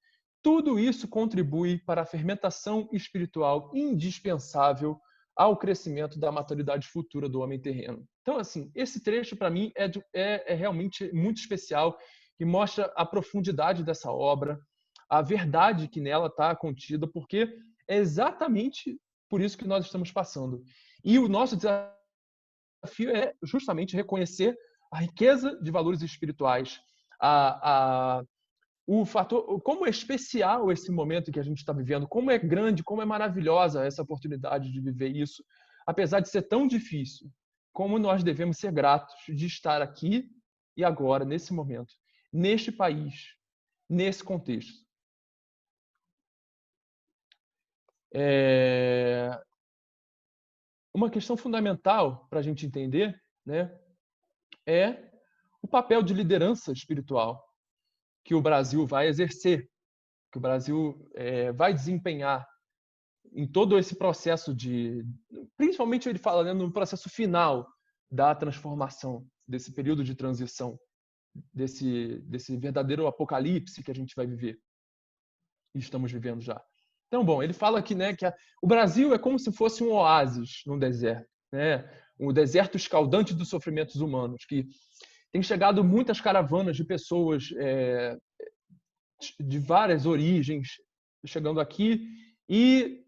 tudo isso contribui para a fermentação espiritual indispensável ao crescimento da maturidade futura do homem terreno. Então, assim, esse trecho para mim é realmente muito especial e mostra a profundidade dessa obra, a verdade que nela está contida, porque é exatamente por isso que nós estamos passando. E o nosso desafio é justamente reconhecer a riqueza de valores espirituais, o fator, como é especial esse momento que a gente está vivendo, como é grande, como é maravilhosa essa oportunidade de viver isso, apesar de ser tão difícil. Como nós devemos ser gratos de estar aqui e agora, nesse momento, neste país, nesse contexto. Uma questão fundamental para a gente entender, né, é o papel de liderança espiritual que o Brasil vai exercer, que o Brasil vai desempenhar em todo esse processo principalmente ele fala, né, no processo final da transformação, desse período de transição, desse verdadeiro apocalipse que a gente vai viver e estamos vivendo já. Então, bom, ele fala aqui, né, que o Brasil é como se fosse um oásis no deserto, né? Um deserto escaldante dos sofrimentos humanos, que tem chegado muitas caravanas de pessoas de várias origens chegando aqui e,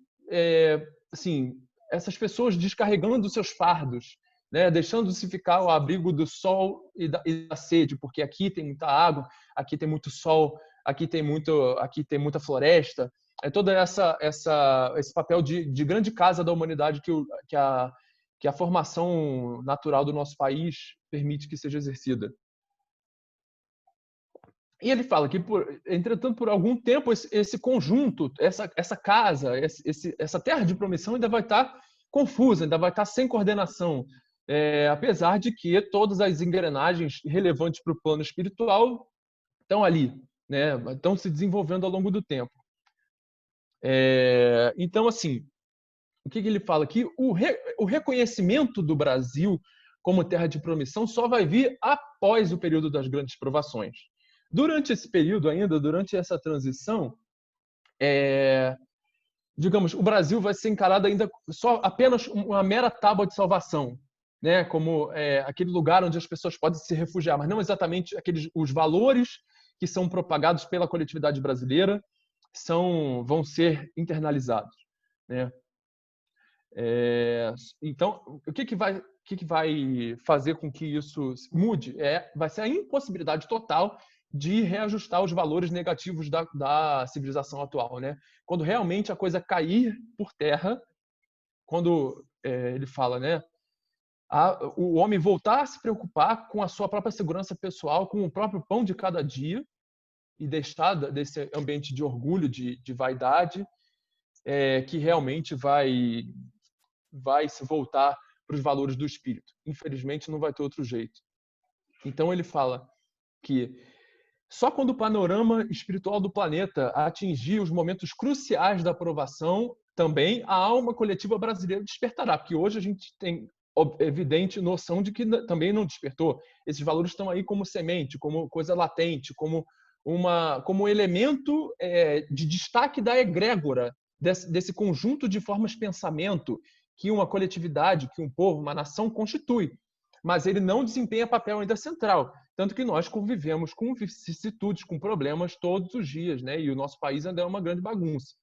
assim, essas pessoas descarregando seus fardos, né, deixando-se ficar ao abrigo do sol e da sede, porque aqui tem muita água, aqui tem muito sol, aqui tem muita floresta. É toda esse papel de grande casa da humanidade que a formação natural do nosso país permite que seja exercida. E ele fala que, entretanto, por algum tempo, esse conjunto, essa casa, essa terra de promissão ainda vai estar confusa, ainda vai estar sem coordenação, apesar de que todas as engrenagens relevantes para o plano espiritual estão ali, né? Estão se desenvolvendo ao longo do tempo. Então, assim, o que ele fala aqui? O reconhecimento do Brasil como terra de promissão só vai vir após o período das grandes provações. Durante esse período ainda, durante essa transição, digamos, o Brasil vai ser encarado ainda só apenas uma mera tábua de salvação, né? Como aquele lugar onde as pessoas podem se refugiar, mas não exatamente os valores que são propagados pela coletividade brasileira vão ser internalizados, né? Então, o que vai fazer com que isso mude? Vai ser a impossibilidade total de reajustar os valores negativos da civilização atual, né? Quando realmente a coisa cair por terra, quando ele fala, né, o homem voltar a se preocupar com a sua própria segurança pessoal, com o próprio pão de cada dia, e deixar desse ambiente de orgulho, de vaidade, que realmente vai se voltar para os valores do espírito. Infelizmente, não vai ter outro jeito. Então, ele fala que Só quando o panorama espiritual do planeta atingir os momentos cruciais da aprovação, também a alma coletiva brasileira despertará, porque hoje a gente tem evidente noção de que também não despertou. Esses valores estão aí como semente, como coisa latente, como elemento de destaque da egrégora desse conjunto de formas de pensamento que uma coletividade, que um povo, uma nação constitui. Mas ele não desempenha papel ainda central. Tanto que nós convivemos com vicissitudes, com problemas todos os dias, né? E o nosso país ainda é uma grande bagunça.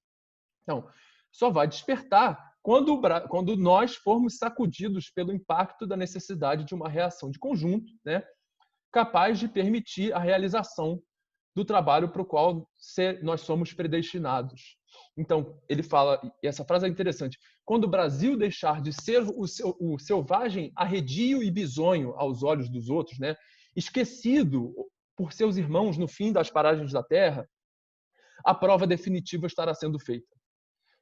Então, só vai despertar quando nós formos sacudidos pelo impacto da necessidade de uma reação de conjunto, né? Capaz de permitir a realização do trabalho para o qual nós somos predestinados. Então, ele fala, e essa frase é interessante, quando o Brasil deixar de ser o selvagem arredio e bisonho aos olhos dos outros, né, esquecido por seus irmãos no fim das paragens da terra, a prova definitiva estará sendo feita.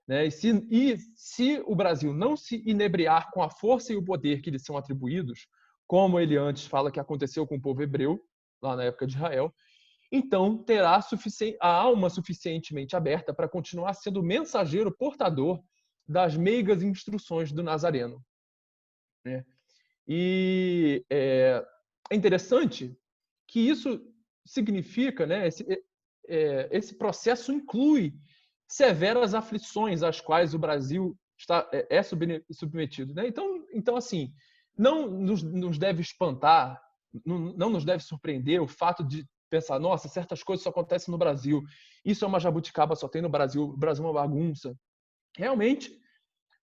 Né? E se o Brasil não se inebriar com a força e o poder que lhe são atribuídos, como ele antes fala que aconteceu com o povo hebreu, lá na época de Israel, então terá a alma suficientemente aberta para continuar sendo mensageiro portador das meigas instruções do Nazareno. Né? E é interessante que isso significa, né, esse processo inclui severas aflições às quais o Brasil é submetido. Né? Então, assim, não nos deve espantar, não nos deve surpreender o fato de pensar, nossa, certas coisas só acontecem no Brasil, isso é uma jabuticaba, só tem no Brasil, o Brasil é uma bagunça. Realmente,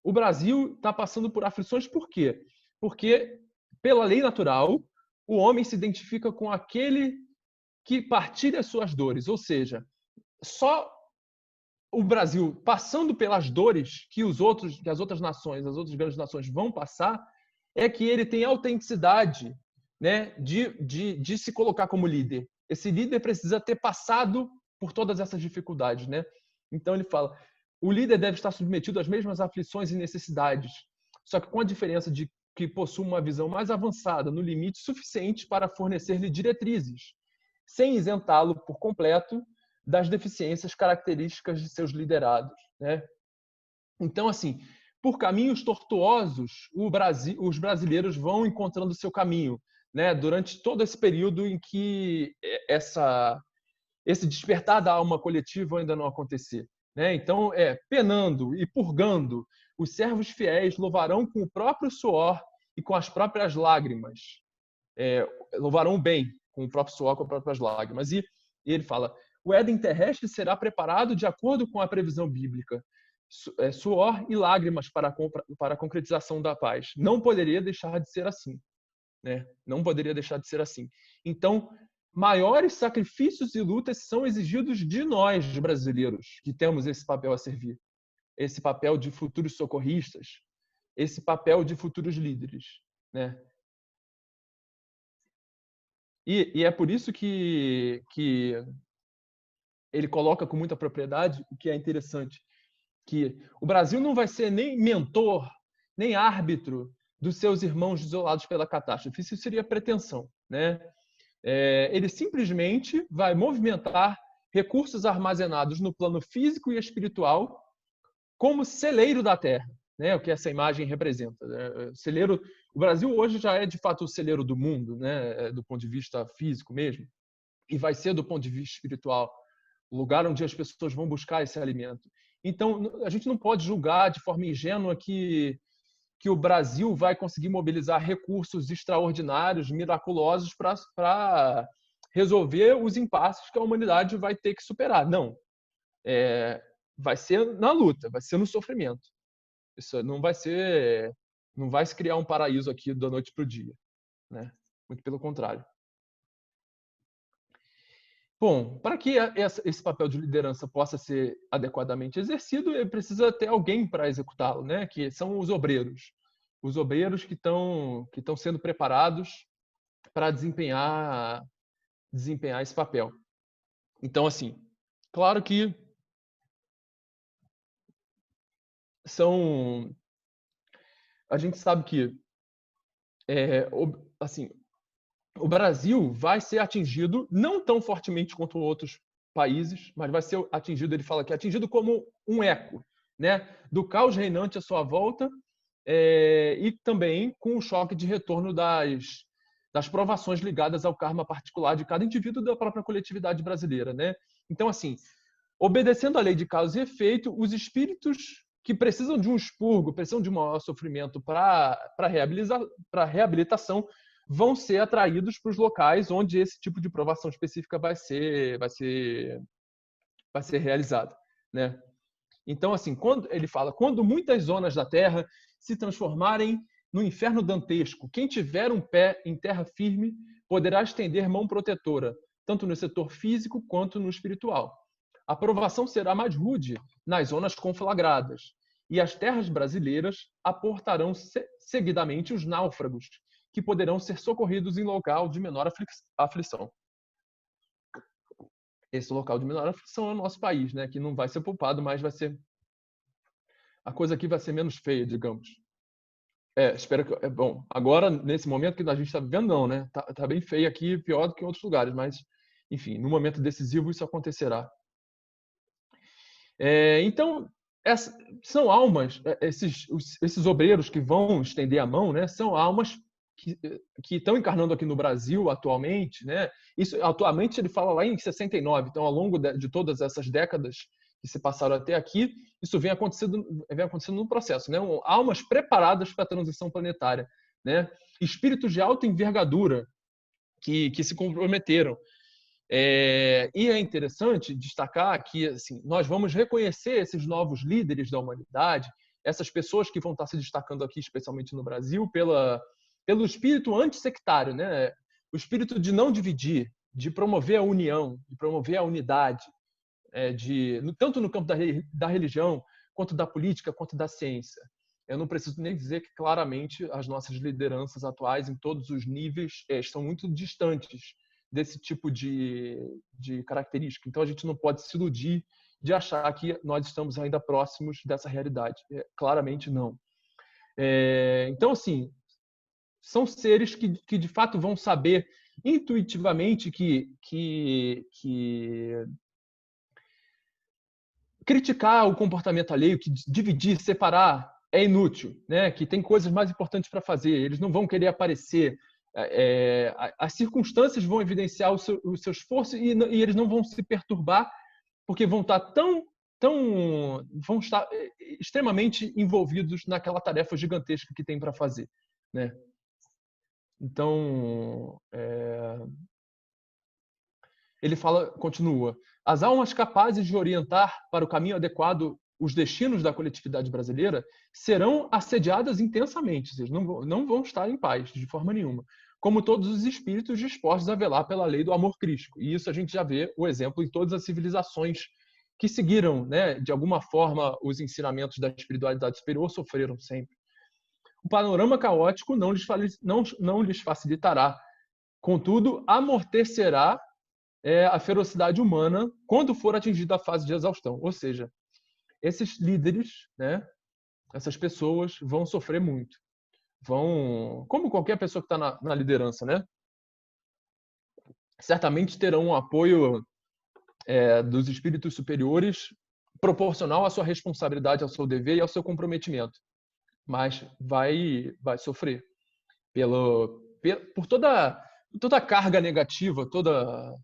o Brasil está passando por aflições por quê? Porque, pela lei natural, o homem se identifica com aquele que partilha as suas dores, ou seja, só o Brasil passando pelas dores que as outras nações, as outras grandes nações vão passar, é que ele tem autenticidade, né, de se colocar como líder. Esse líder precisa ter passado por todas essas dificuldades, né? Então ele fala, o líder deve estar submetido às mesmas aflições e necessidades, só que com a diferença de que possui uma visão mais avançada, no limite suficiente para fornecer-lhe diretrizes, sem isentá-lo por completo das deficiências características de seus liderados, né? Então, assim, por caminhos tortuosos, os brasileiros vão encontrando seu caminho, né? Durante todo esse período em que esse despertar da alma coletiva ainda não acontecer, né? Então, penando e purgando, os servos fiéis louvarão com o próprio suor e com as próprias lágrimas. Louvarão o bem com o próprio suor, com as próprias lágrimas. E ele fala, o Éden terrestre será preparado de acordo com a previsão bíblica. Suor e lágrimas para a concretização da paz. Não poderia deixar de ser assim. Né? Não poderia deixar de ser assim. Então, maiores sacrifícios e lutas são exigidos de nós, brasileiros, que temos esse papel a servir. Esse papel de futuros socorristas, esse papel de futuros líderes. Né? E é por isso que ele coloca com muita propriedade o que é interessante, que o Brasil não vai ser nem mentor, nem árbitro dos seus irmãos isolados pela catástrofe. Isso seria pretensão. Né? Ele simplesmente vai movimentar recursos armazenados no plano físico e espiritual como celeiro da terra, né? O que essa imagem representa. Né? Celeiro, o Brasil hoje já é de fato o celeiro do mundo, né? Do ponto de vista físico mesmo, e vai ser do ponto de vista espiritual o lugar onde as pessoas vão buscar esse alimento. Então, a gente não pode julgar de forma ingênua que o Brasil vai conseguir mobilizar recursos extraordinários, miraculosos para resolver os impasses que a humanidade vai ter que superar. Não. Vai ser na luta, vai ser no sofrimento. Isso não vai se criar um paraíso aqui da noite para o dia. Né? Muito pelo contrário. Bom, para que esse papel de liderança possa ser adequadamente exercido, ele precisa ter alguém para executá-lo, né? Que são os obreiros. Os obreiros que estão sendo preparados para desempenhar esse papel. Então, assim, claro que a gente sabe que assim, o Brasil vai ser atingido, não tão fortemente quanto outros países, mas vai ser atingido, ele fala que é atingido como um eco, né, do caos reinante à sua volta, e também com o choque de retorno das provações ligadas ao karma particular de cada indivíduo da própria coletividade brasileira, né? Então, assim, obedecendo à lei de causa e efeito, os espíritos que precisam de um expurgo, precisam de um maior sofrimento para reabilitação, vão ser atraídos para os locais onde esse tipo de provação específica vai ser realizada, né? Então, assim, quando ele fala, quando muitas zonas da Terra se transformarem no inferno dantesco, quem tiver um pé em terra firme poderá estender mão protetora, tanto no setor físico quanto no espiritual. A provação será mais rude nas zonas conflagradas, e as terras brasileiras aportarão seguidamente os náufragos, que poderão ser socorridos em local de menor aflição. Esse local de menor aflição é o nosso país, né? Que não vai ser poupado, mas vai ser... A coisa aqui vai ser menos feia, digamos. Espero que... Bom, agora, nesse momento que a gente está vivendo, não, né? Tá bem feio aqui, pior do que em outros lugares, mas, enfim, no momento decisivo isso acontecerá. Então, são almas, esses obreiros que vão estender a mão, né? São almas que estão encarnando aqui no Brasil atualmente, né? Isso atualmente ele fala lá em 69, então ao longo de todas essas décadas que se passaram até aqui, isso vem acontecendo no processo, né? Almas preparadas para a transição planetária, né? Espíritos de alta envergadura que se comprometeram. E é interessante destacar que assim, nós vamos reconhecer esses novos líderes da humanidade, essas pessoas que vão estar se destacando aqui, especialmente no Brasil, pelo espírito antissectário, né? O espírito de não dividir, de promover a união, de promover a unidade, tanto no campo da religião, quanto da política, quanto da ciência. Eu não preciso nem dizer que claramente as nossas lideranças atuais, em todos os níveis, estão muito distantes desse tipo de característica. Então, a gente não pode se iludir de achar que nós estamos ainda próximos dessa realidade. Claramente não. Então, assim, são seres que de fato vão saber intuitivamente que criticar o comportamento alheio, que dividir, separar é inútil, né? Que tem coisas mais importantes para fazer. Eles não vão querer aparecer. As circunstâncias vão evidenciar o seu esforço e eles não vão se perturbar porque vão estar vão estar extremamente envolvidos naquela tarefa gigantesca que tem para fazer, né? Então, ele continua, as almas capazes de orientar para o caminho adequado os destinos da coletividade brasileira serão assediadas intensamente, eles não vão estar em paz de forma nenhuma, como todos os espíritos dispostos a velar pela lei do amor crístico. E isso a gente já vê o exemplo em todas as civilizações que seguiram, né, de alguma forma, os ensinamentos da espiritualidade superior, sofreram sempre. O panorama caótico não lhes facilitará, contudo, amortecerá a ferocidade humana quando for atingida a fase de exaustão. Ou seja, esses líderes, né, essas pessoas vão sofrer muito. Como qualquer pessoa que está na liderança, né? Certamente terão um apoio dos espíritos superiores proporcional à sua responsabilidade, ao seu dever e ao seu comprometimento. Mas vai sofrer por toda a carga negativa, toda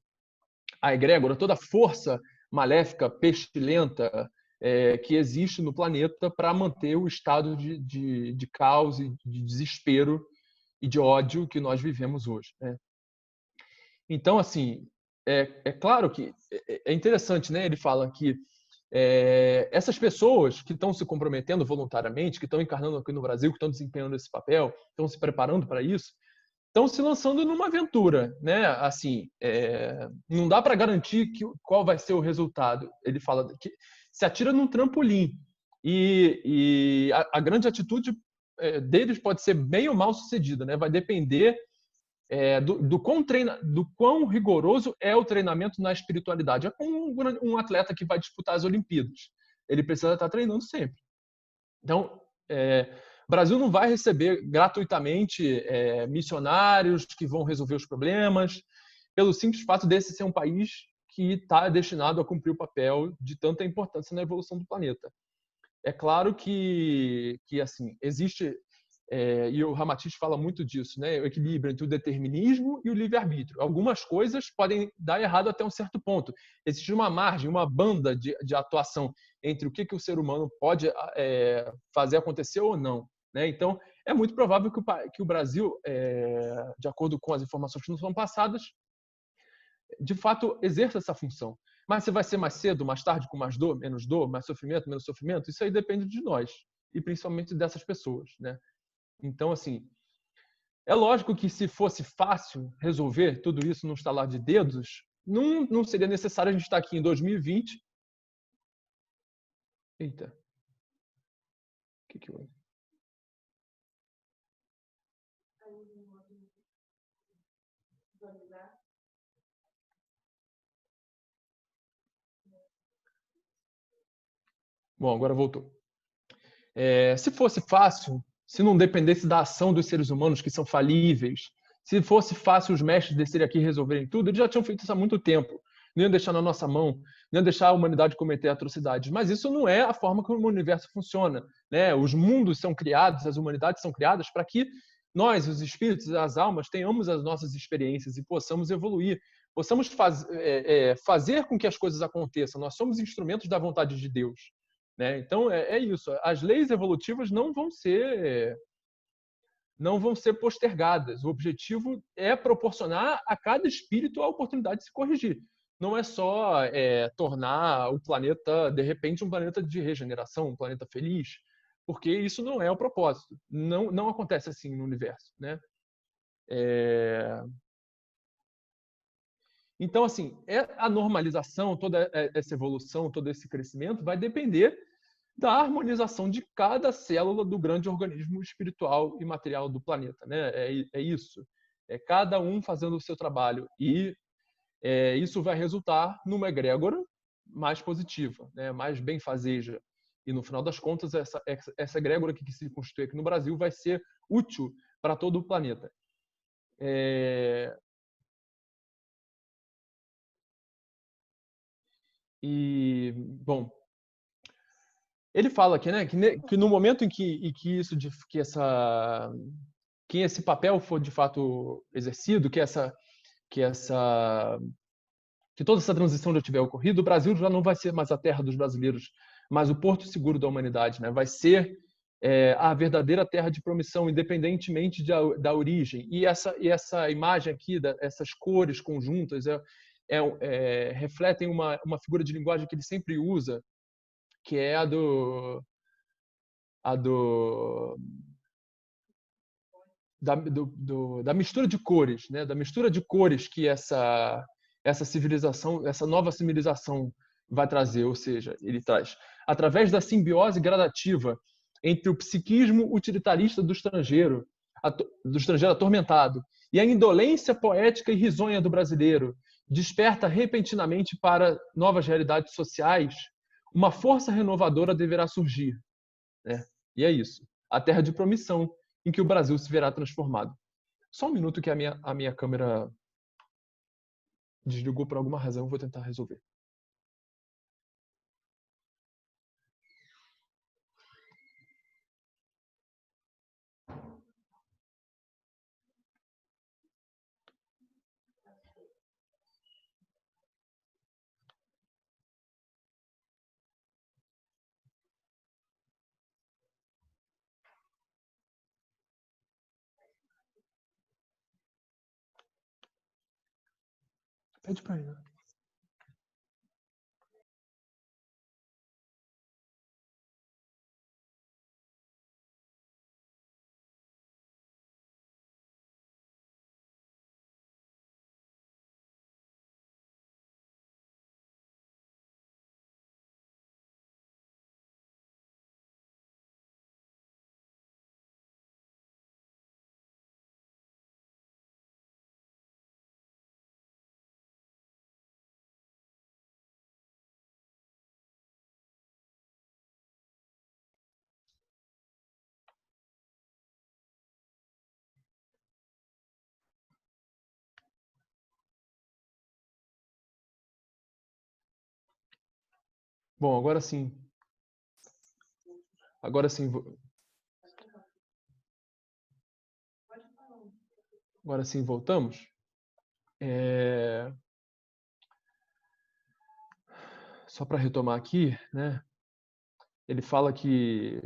a egrégora, toda a força maléfica, pestilenta que existe no planeta para manter o estado de caos e de desespero e de ódio que nós vivemos hoje, né? Então, assim, é claro que é interessante, né? Ele fala que essas pessoas que estão se comprometendo voluntariamente, que estão encarnando aqui no Brasil, que estão desempenhando esse papel, estão se preparando para isso, estão se lançando numa aventura, né? Assim, não dá para garantir qual vai ser o resultado. Ele fala que se atira num trampolim e a grande atitude deles pode ser bem ou mal sucedida, né? Vai depender do quão rigoroso é o treinamento na espiritualidade. É como um atleta que vai disputar as Olimpíadas. Ele precisa estar treinando sempre. Então, O Brasil não vai receber gratuitamente missionários que vão resolver os problemas, pelo simples fato desse ser um país que está destinado a cumprir o papel de tanta importância na evolução do planeta. É claro que assim, existe, e o Ramatiz fala muito disso, né, o equilíbrio entre o determinismo e o livre-arbítrio. Algumas coisas podem dar errado até um certo ponto. Existe uma margem, uma banda de atuação entre o que o ser humano pode fazer acontecer ou não. Né? Então, é muito provável que o Brasil, de acordo com as informações que nos são passadas, de fato exerça essa função. Mas se vai ser mais cedo, mais tarde, com mais dor, mais sofrimento, menos sofrimento, isso aí depende de nós e principalmente dessas pessoas, né? Então, assim, é lógico que se fosse fácil resolver tudo isso num estalar de dedos, não seria necessário a gente estar aqui em 2020. Eita, o que houve? Bom, agora voltou. Se fosse fácil, se não dependesse da ação dos seres humanos que são falíveis, se fosse fácil os mestres descerem aqui e resolverem tudo, eles já tinham feito isso há muito tempo. Não iam deixar na nossa mão, não iam deixar a humanidade cometer atrocidades. Mas isso não é a forma como o universo funciona. Né? Os mundos são criados, as humanidades são criadas para que nós, os espíritos, as almas, tenhamos as nossas experiências e possamos evoluir, possamos fazer com que as coisas aconteçam. Nós somos instrumentos da vontade de Deus. Né? Então, é isso. As leis evolutivas não vão ser postergadas. O objetivo é proporcionar a cada espírito a oportunidade de se corrigir. Não é só tornar o planeta, de repente, um planeta de regeneração, um planeta feliz, porque isso não é o propósito. Não acontece assim no universo. Né? Então, assim, a normalização, toda essa evolução, todo esse crescimento vai depender da harmonização de cada célula do grande organismo espiritual e material do planeta. Né? É isso. É cada um fazendo o seu trabalho. E isso vai resultar numa egrégora mais positiva, né? Mais benfazeja. E, no final das contas, essa egrégora que se constitui aqui no Brasil vai ser útil para todo o planeta. E, bom, ele fala aqui, né, que no momento em que isso, que esse papel for de fato exercido, que toda essa transição já tiver ocorrido, o Brasil já não vai ser mais a terra dos brasileiros, mas o porto seguro da humanidade, né? Vai ser a verdadeira terra de promissão, independentemente da origem. E essa imagem aqui, essas cores conjuntas, refletem uma figura de linguagem que ele sempre usa, que é a do da mistura de cores, né? Da mistura de cores que essa civilização, essa nova civilização vai trazer, ou seja, ele traz através da simbiose gradativa entre o psiquismo utilitarista do estrangeiro atormentado, e a indolência poética e risonha do brasileiro, desperta repentinamente para novas realidades sociais, uma força renovadora deverá surgir, né? E é isso. A terra de promissão em que o Brasil se verá transformado. Só um minuto que a minha câmera desligou por alguma razão, eu vou tentar resolver. Pede pra ele, né? Bom, agora sim. Agora sim. Agora sim, voltamos. Só para retomar aqui, né? Ele fala que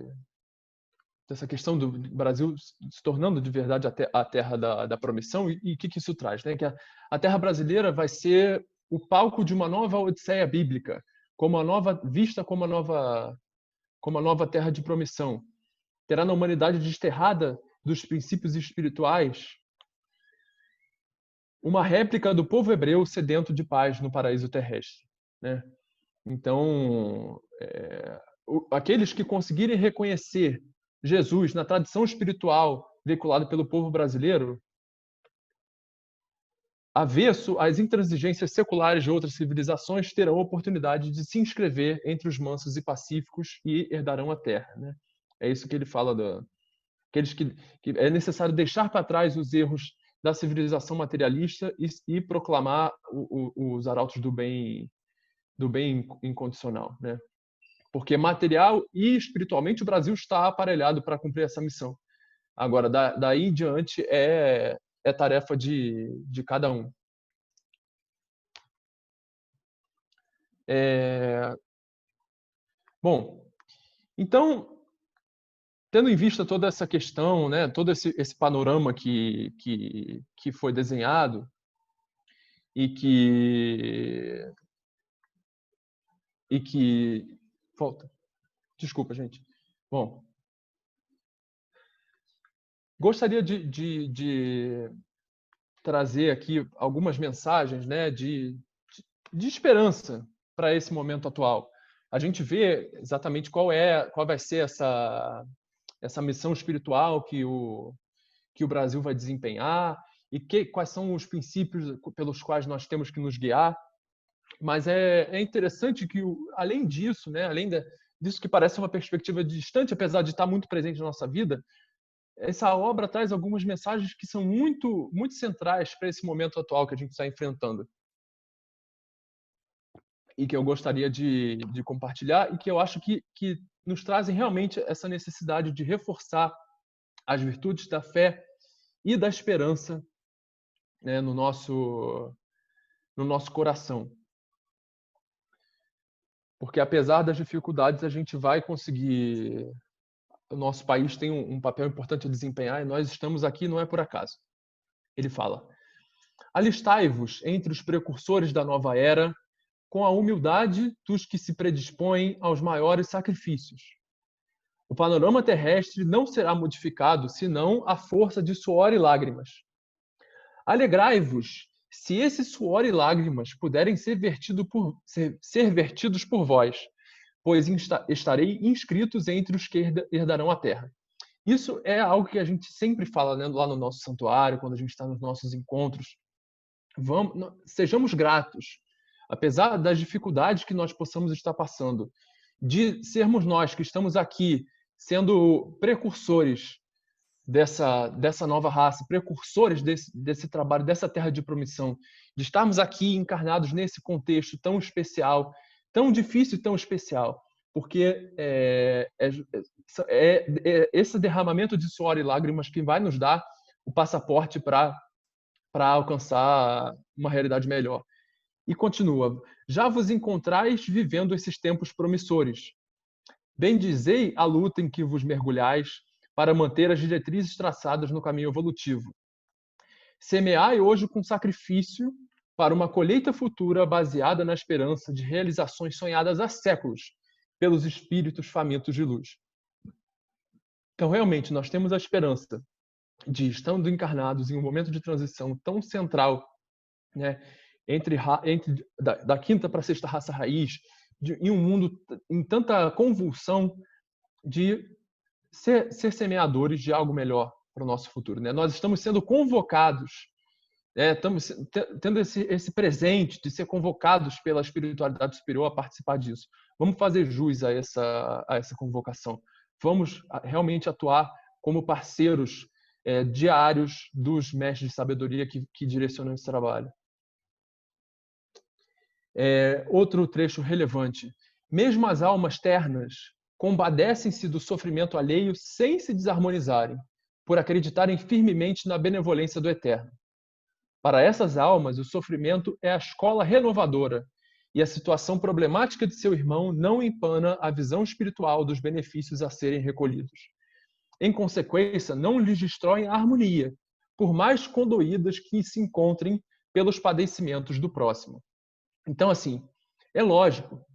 dessa questão do Brasil se tornando de verdade a terra da promissão e o que isso traz, né? Que a terra brasileira vai ser o palco de uma nova odisseia bíblica, como a nova vista como a nova terra de promissão. Terá na humanidade desterrada dos princípios espirituais uma réplica do povo hebreu sedento de paz no paraíso terrestre, né? Então, aqueles que conseguirem reconhecer Jesus na tradição espiritual veiculada pelo povo brasileiro, avesso às intransigências seculares de outras civilizações, terão a oportunidade de se inscrever entre os mansos e pacíficos e herdarão a terra, né? É isso que ele fala aqueles que é necessário deixar para trás os erros da civilização materialista e proclamar os arautos do bem incondicional, né? Porque material e espiritualmente o Brasil está aparelhado para cumprir essa missão. Agora, daí em diante é tarefa de cada um. Bom, então, tendo em vista toda essa questão, né, todo esse panorama que foi desenhado e que falta. Desculpa, gente. Bom, gostaria de trazer aqui algumas mensagens, né, de esperança para esse momento atual. A gente vê exatamente qual vai ser essa missão espiritual que o Brasil vai desempenhar e quais são os princípios pelos quais nós temos que nos guiar. Mas é interessante que, além disso, né, disso que parece uma perspectiva distante, apesar de estar muito presente na nossa vida, essa obra traz algumas mensagens que são muito centrais para esse momento atual que a gente está enfrentando e que eu gostaria de compartilhar e que eu acho que nos trazem realmente essa necessidade de reforçar as virtudes da fé e da esperança, né, no nosso coração. Porque apesar das dificuldades, a gente vai conseguir. O nosso país tem um papel importante a desempenhar e nós estamos aqui não é por acaso. Ele fala: alistai-vos entre os precursores da nova era, com a humildade dos que se predispõem aos maiores sacrifícios. O panorama terrestre não será modificado senão à força de suor e lágrimas. Alegrai-vos se esse suor e lágrimas puderem ser vertidos por vós, pois estarei inscritos entre os que herdarão a terra. Isso é algo que a gente sempre fala, né, lá no nosso santuário, quando a gente está nos nossos encontros. Sejamos gratos, apesar das dificuldades que nós possamos estar passando, de sermos nós que estamos aqui sendo precursores dessa nova raça, precursores desse trabalho, dessa terra de promissão, de estarmos aqui encarnados nesse contexto tão especial, tão difícil e tão especial, porque esse derramamento de suor e lágrimas que vai nos dar o passaporte para alcançar uma realidade melhor. E continua: já vos encontrais vivendo esses tempos promissores. Bendizei a luta em que vos mergulhais para manter as diretrizes traçadas no caminho evolutivo. Semeai hoje com sacrifício para uma colheita futura baseada na esperança de realizações sonhadas há séculos pelos espíritos famintos de luz. Então, realmente, nós temos a esperança de, estando encarnados em um momento de transição tão central, né, entre da quinta para a sexta raça raiz, em um mundo em tanta convulsão, de ser semeadores de algo melhor para o nosso futuro, né? Nós estamos sendo convocados, estamos tendo esse presente de ser convocados pela espiritualidade superior a participar disso. Vamos fazer jus a essa convocação. Vamos realmente atuar como parceiros diários dos mestres de sabedoria que direcionam esse trabalho. Outro trecho relevante. Mesmo as almas ternas compadecem-se do sofrimento alheio sem se desarmonizarem, por acreditarem firmemente na benevolência do Eterno. Para essas almas, o sofrimento é a escola renovadora, e a situação problemática de seu irmão não empana a visão espiritual dos benefícios a serem recolhidos. Em consequência, não lhes destroem a harmonia, por mais condoídas que se encontrem pelos padecimentos do próximo. Então, assim, é lógico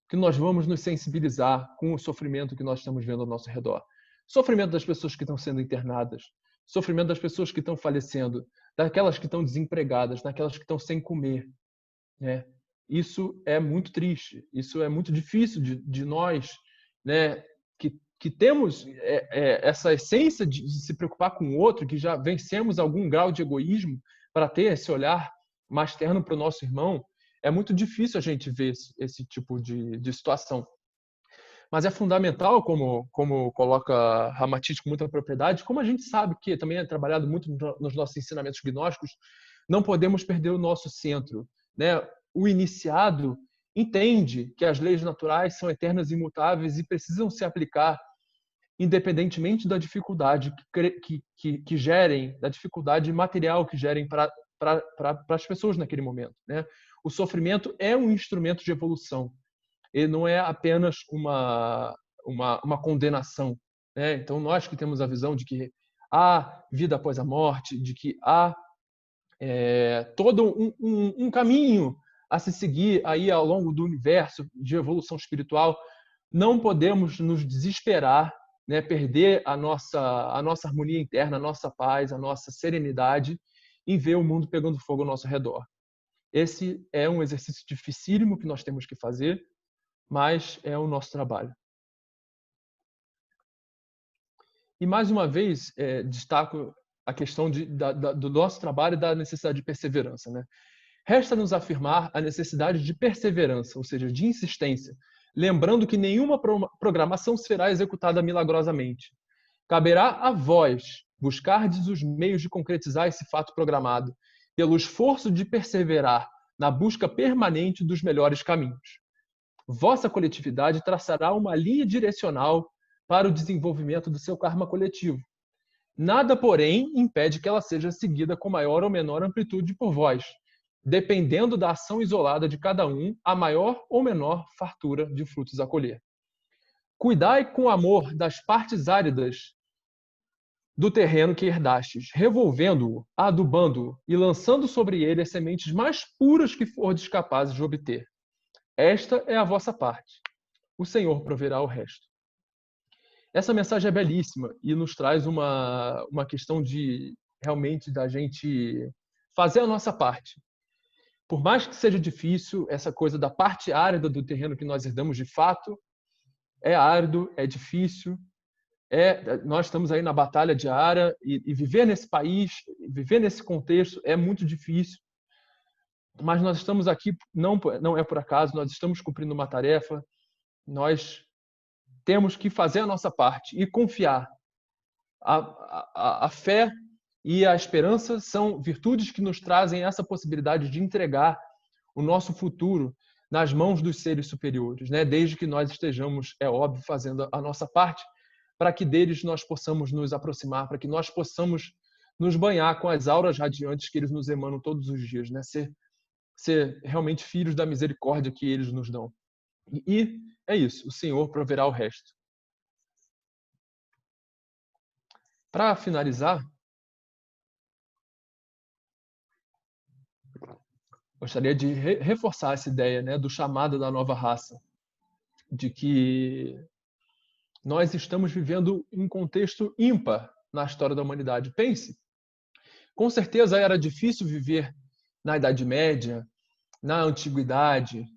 que nós vamos nos sensibilizar com o sofrimento que nós estamos vendo ao nosso redor. Sofrimento das pessoas que estão sendo internadas, sofrimento das pessoas que estão falecendo, daquelas que estão desempregadas, daquelas que estão sem comer, né? Isso é muito triste, isso é muito difícil de nós, né, que temos essa essência de se preocupar com o outro, que já vencemos algum grau de egoísmo para ter esse olhar mais terno para o nosso irmão. É muito difícil a gente ver esse tipo de situação. Mas é fundamental, como coloca Ramatiz com muita propriedade, como a gente sabe que também é trabalhado muito nos nossos ensinamentos gnósticos, não podemos perder o nosso centro, né? O iniciado entende que as leis naturais são eternas e imutáveis e precisam se aplicar independentemente da dificuldade que gerem, da dificuldade material que gerem para as pessoas naquele momento, né? O sofrimento é um instrumento de evolução. Ele não é apenas uma condenação, né? Então, nós que temos a visão de que há vida após a morte, de que há todo um caminho a se seguir aí ao longo do universo de evolução espiritual, não podemos nos desesperar, né? Perder a nossa harmonia interna, a nossa paz, a nossa serenidade em ver o mundo pegando fogo ao nosso redor. Esse é um exercício dificílimo que nós temos que fazer, mas é o nosso trabalho. E, mais uma vez, destaco a questão do nosso trabalho e da necessidade de perseverança, né? Resta-nos afirmar a necessidade de perseverança, ou seja, de insistência, lembrando que nenhuma programação será executada milagrosamente. Caberá a vós buscardes os meios de concretizar esse fato programado, pelo esforço de perseverar na busca permanente dos melhores caminhos. Vossa coletividade traçará uma linha direcional para o desenvolvimento do seu karma coletivo. Nada, porém, impede que ela seja seguida com maior ou menor amplitude por vós, dependendo da ação isolada de cada um, a maior ou menor fartura de frutos a colher. Cuidai com amor das partes áridas do terreno que herdastes, revolvendo-o, adubando-o e lançando sobre ele as sementes mais puras que fordes capazes de obter. Esta é a vossa parte. O Senhor proverá o resto. Essa mensagem é belíssima e nos traz uma questão de realmente da gente fazer a nossa parte. Por mais que seja difícil, essa coisa da parte árida do terreno que nós herdamos de fato, é árido, é difícil, nós estamos aí na batalha diária e viver nesse país, viver nesse contexto é muito difícil. Mas nós estamos aqui, não é por acaso, nós estamos cumprindo uma tarefa, nós temos que fazer a nossa parte e confiar. A fé e a esperança são virtudes que nos trazem essa possibilidade de entregar o nosso futuro nas mãos dos seres superiores, né? Desde que nós estejamos, é óbvio, fazendo a nossa parte, para que deles nós possamos nos aproximar, para que nós possamos nos banhar com as auras radiantes que eles nos emanam todos os dias, né? Ser realmente filhos da misericórdia que eles nos dão. E é isso, o Senhor proverá o resto. Para finalizar, gostaria de reforçar essa ideia, né, do chamado da nova raça, de que nós estamos vivendo um contexto ímpar na história da humanidade. Pense, com certeza era difícil viver na Idade Média, na Antiguidade,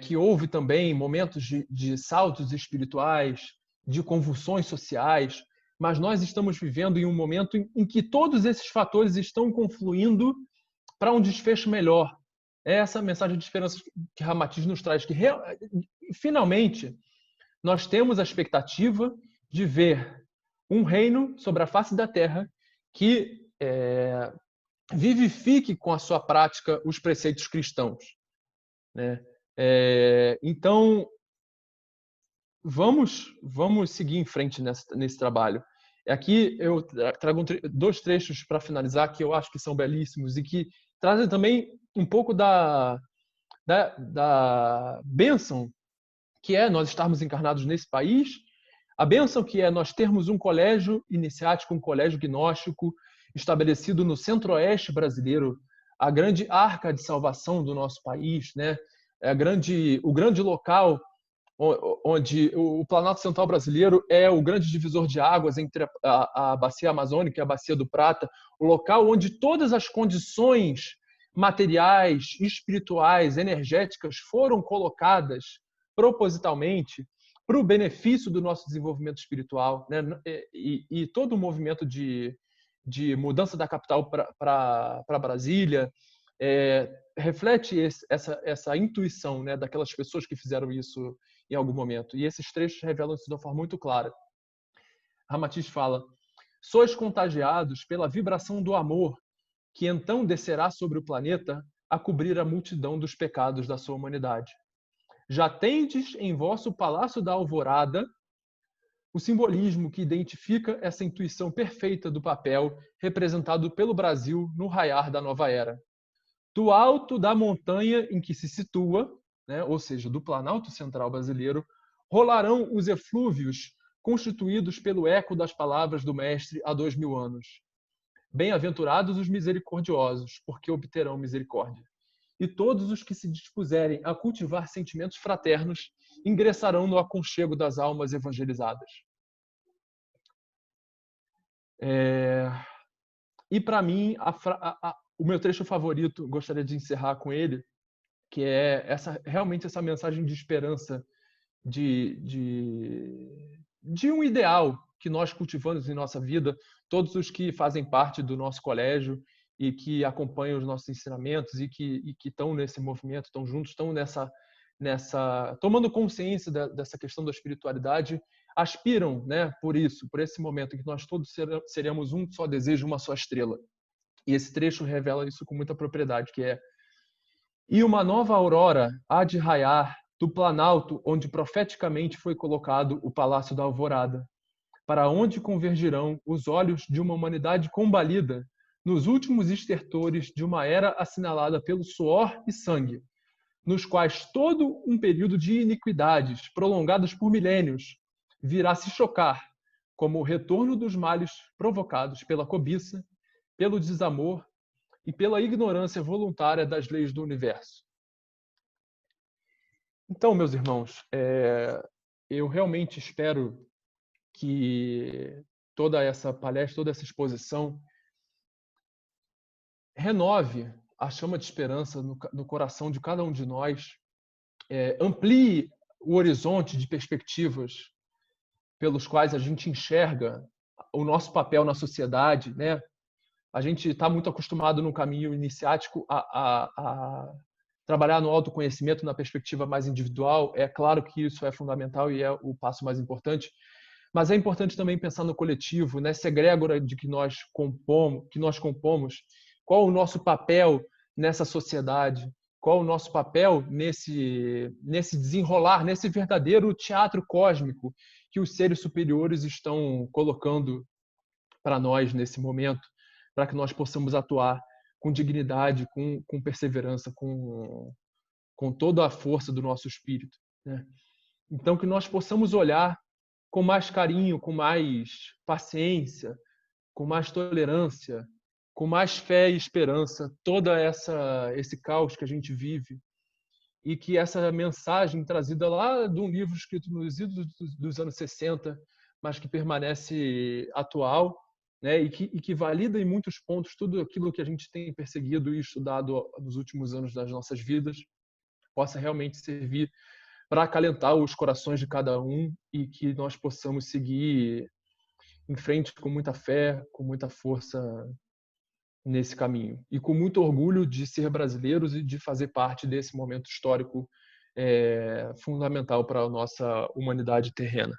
que houve também momentos de saltos espirituais, de convulsões sociais, mas nós estamos vivendo em um momento em que todos esses fatores estão confluindo para um desfecho melhor. É essa mensagem de esperança que Ramatiz nos traz, que finalmente nós temos a expectativa de ver um reino sobre a face da terra que vivifique com a sua prática os preceitos cristãos, né? Então, vamos seguir em frente nesse trabalho. Aqui eu trago dois trechos para finalizar que eu acho que são belíssimos e que trazem também um pouco da bênção que é nós estarmos encarnados nesse país, a bênção que é nós termos um colégio iniciático, um colégio gnóstico estabelecido no centro-oeste brasileiro, a grande arca de salvação do nosso país, né? O grande local onde o Planalto Central brasileiro é o grande divisor de águas entre a bacia amazônica e a bacia do Prata, o local onde todas as condições materiais, espirituais, energéticas foram colocadas propositalmente para o benefício do nosso desenvolvimento espiritual, né? E todo o movimento de mudança da capital para Brasília reflete essa intuição, né, daquelas pessoas que fizeram isso em algum momento. E esses trechos revelam isso de uma forma muito clara. Ramatiz fala: sois contagiados pela vibração do amor, que então descerá sobre o planeta a cobrir a multidão dos pecados da sua humanidade. Já tendes em vosso palácio da alvorada o simbolismo que identifica essa intuição perfeita do papel representado pelo Brasil no raiar da nova era. Do alto da montanha em que se situa, né, ou seja, do Planalto Central brasileiro, rolarão os eflúvios constituídos pelo eco das palavras do Mestre há 2000 anos. Bem-aventurados os misericordiosos, porque obterão misericórdia. E todos os que se dispuserem a cultivar sentimentos fraternos ingressarão no aconchego das almas evangelizadas. E para mim, o meu trecho favorito, gostaria de encerrar com ele, que é realmente essa mensagem de esperança, de um ideal que nós cultivamos em nossa vida, todos os que fazem parte do nosso colégio e que acompanham os nossos ensinamentos e que estão nesse movimento, estão juntos, estão tomando consciência dessa questão da espiritualidade, aspiram, né, por esse momento em que nós todos seremos um só desejo, uma só estrela. E esse trecho revela isso com muita propriedade, que é: e uma nova aurora há de raiar do planalto onde profeticamente foi colocado o Palácio da Alvorada, para onde convergirão os olhos de uma humanidade combalida nos últimos estertores de uma era assinalada pelo suor e sangue, nos quais todo um período de iniquidades, prolongados por milênios, virá se chocar, como o retorno dos males provocados pela cobiça, pelo desamor e pela ignorância voluntária das leis do universo. Então, meus irmãos, eu realmente espero que toda essa palestra, toda essa exposição renove a chama de esperança no coração de cada um de nós, amplie o horizonte de perspectivas pelos quais a gente enxerga o nosso papel na sociedade, né? A gente está muito acostumado no caminho iniciático a trabalhar no autoconhecimento na perspectiva mais individual. É claro que isso é fundamental e é o passo mais importante, mas é importante também pensar no coletivo, nessa egrégora de que nós compomos, qual o nosso papel nessa sociedade, qual o nosso papel nesse desenrolar, nesse verdadeiro teatro cósmico que os seres superiores estão colocando para nós nesse momento, para que nós possamos atuar com dignidade, com perseverança, com toda a força do nosso espírito, né? Então, que nós possamos olhar com mais carinho, com mais paciência, com mais tolerância, com mais fé e esperança, esse caos que a gente vive, e que essa mensagem trazida lá de um livro escrito nos idos dos anos 60, mas que permanece atual, né, e que valida em muitos pontos tudo aquilo que a gente tem perseguido e estudado nos últimos anos das nossas vidas, possa realmente servir para acalentar os corações de cada um e que nós possamos seguir em frente com muita fé, com muita força nesse caminho. E com muito orgulho de ser brasileiros e de fazer parte desse momento histórico fundamental para a nossa humanidade terrena.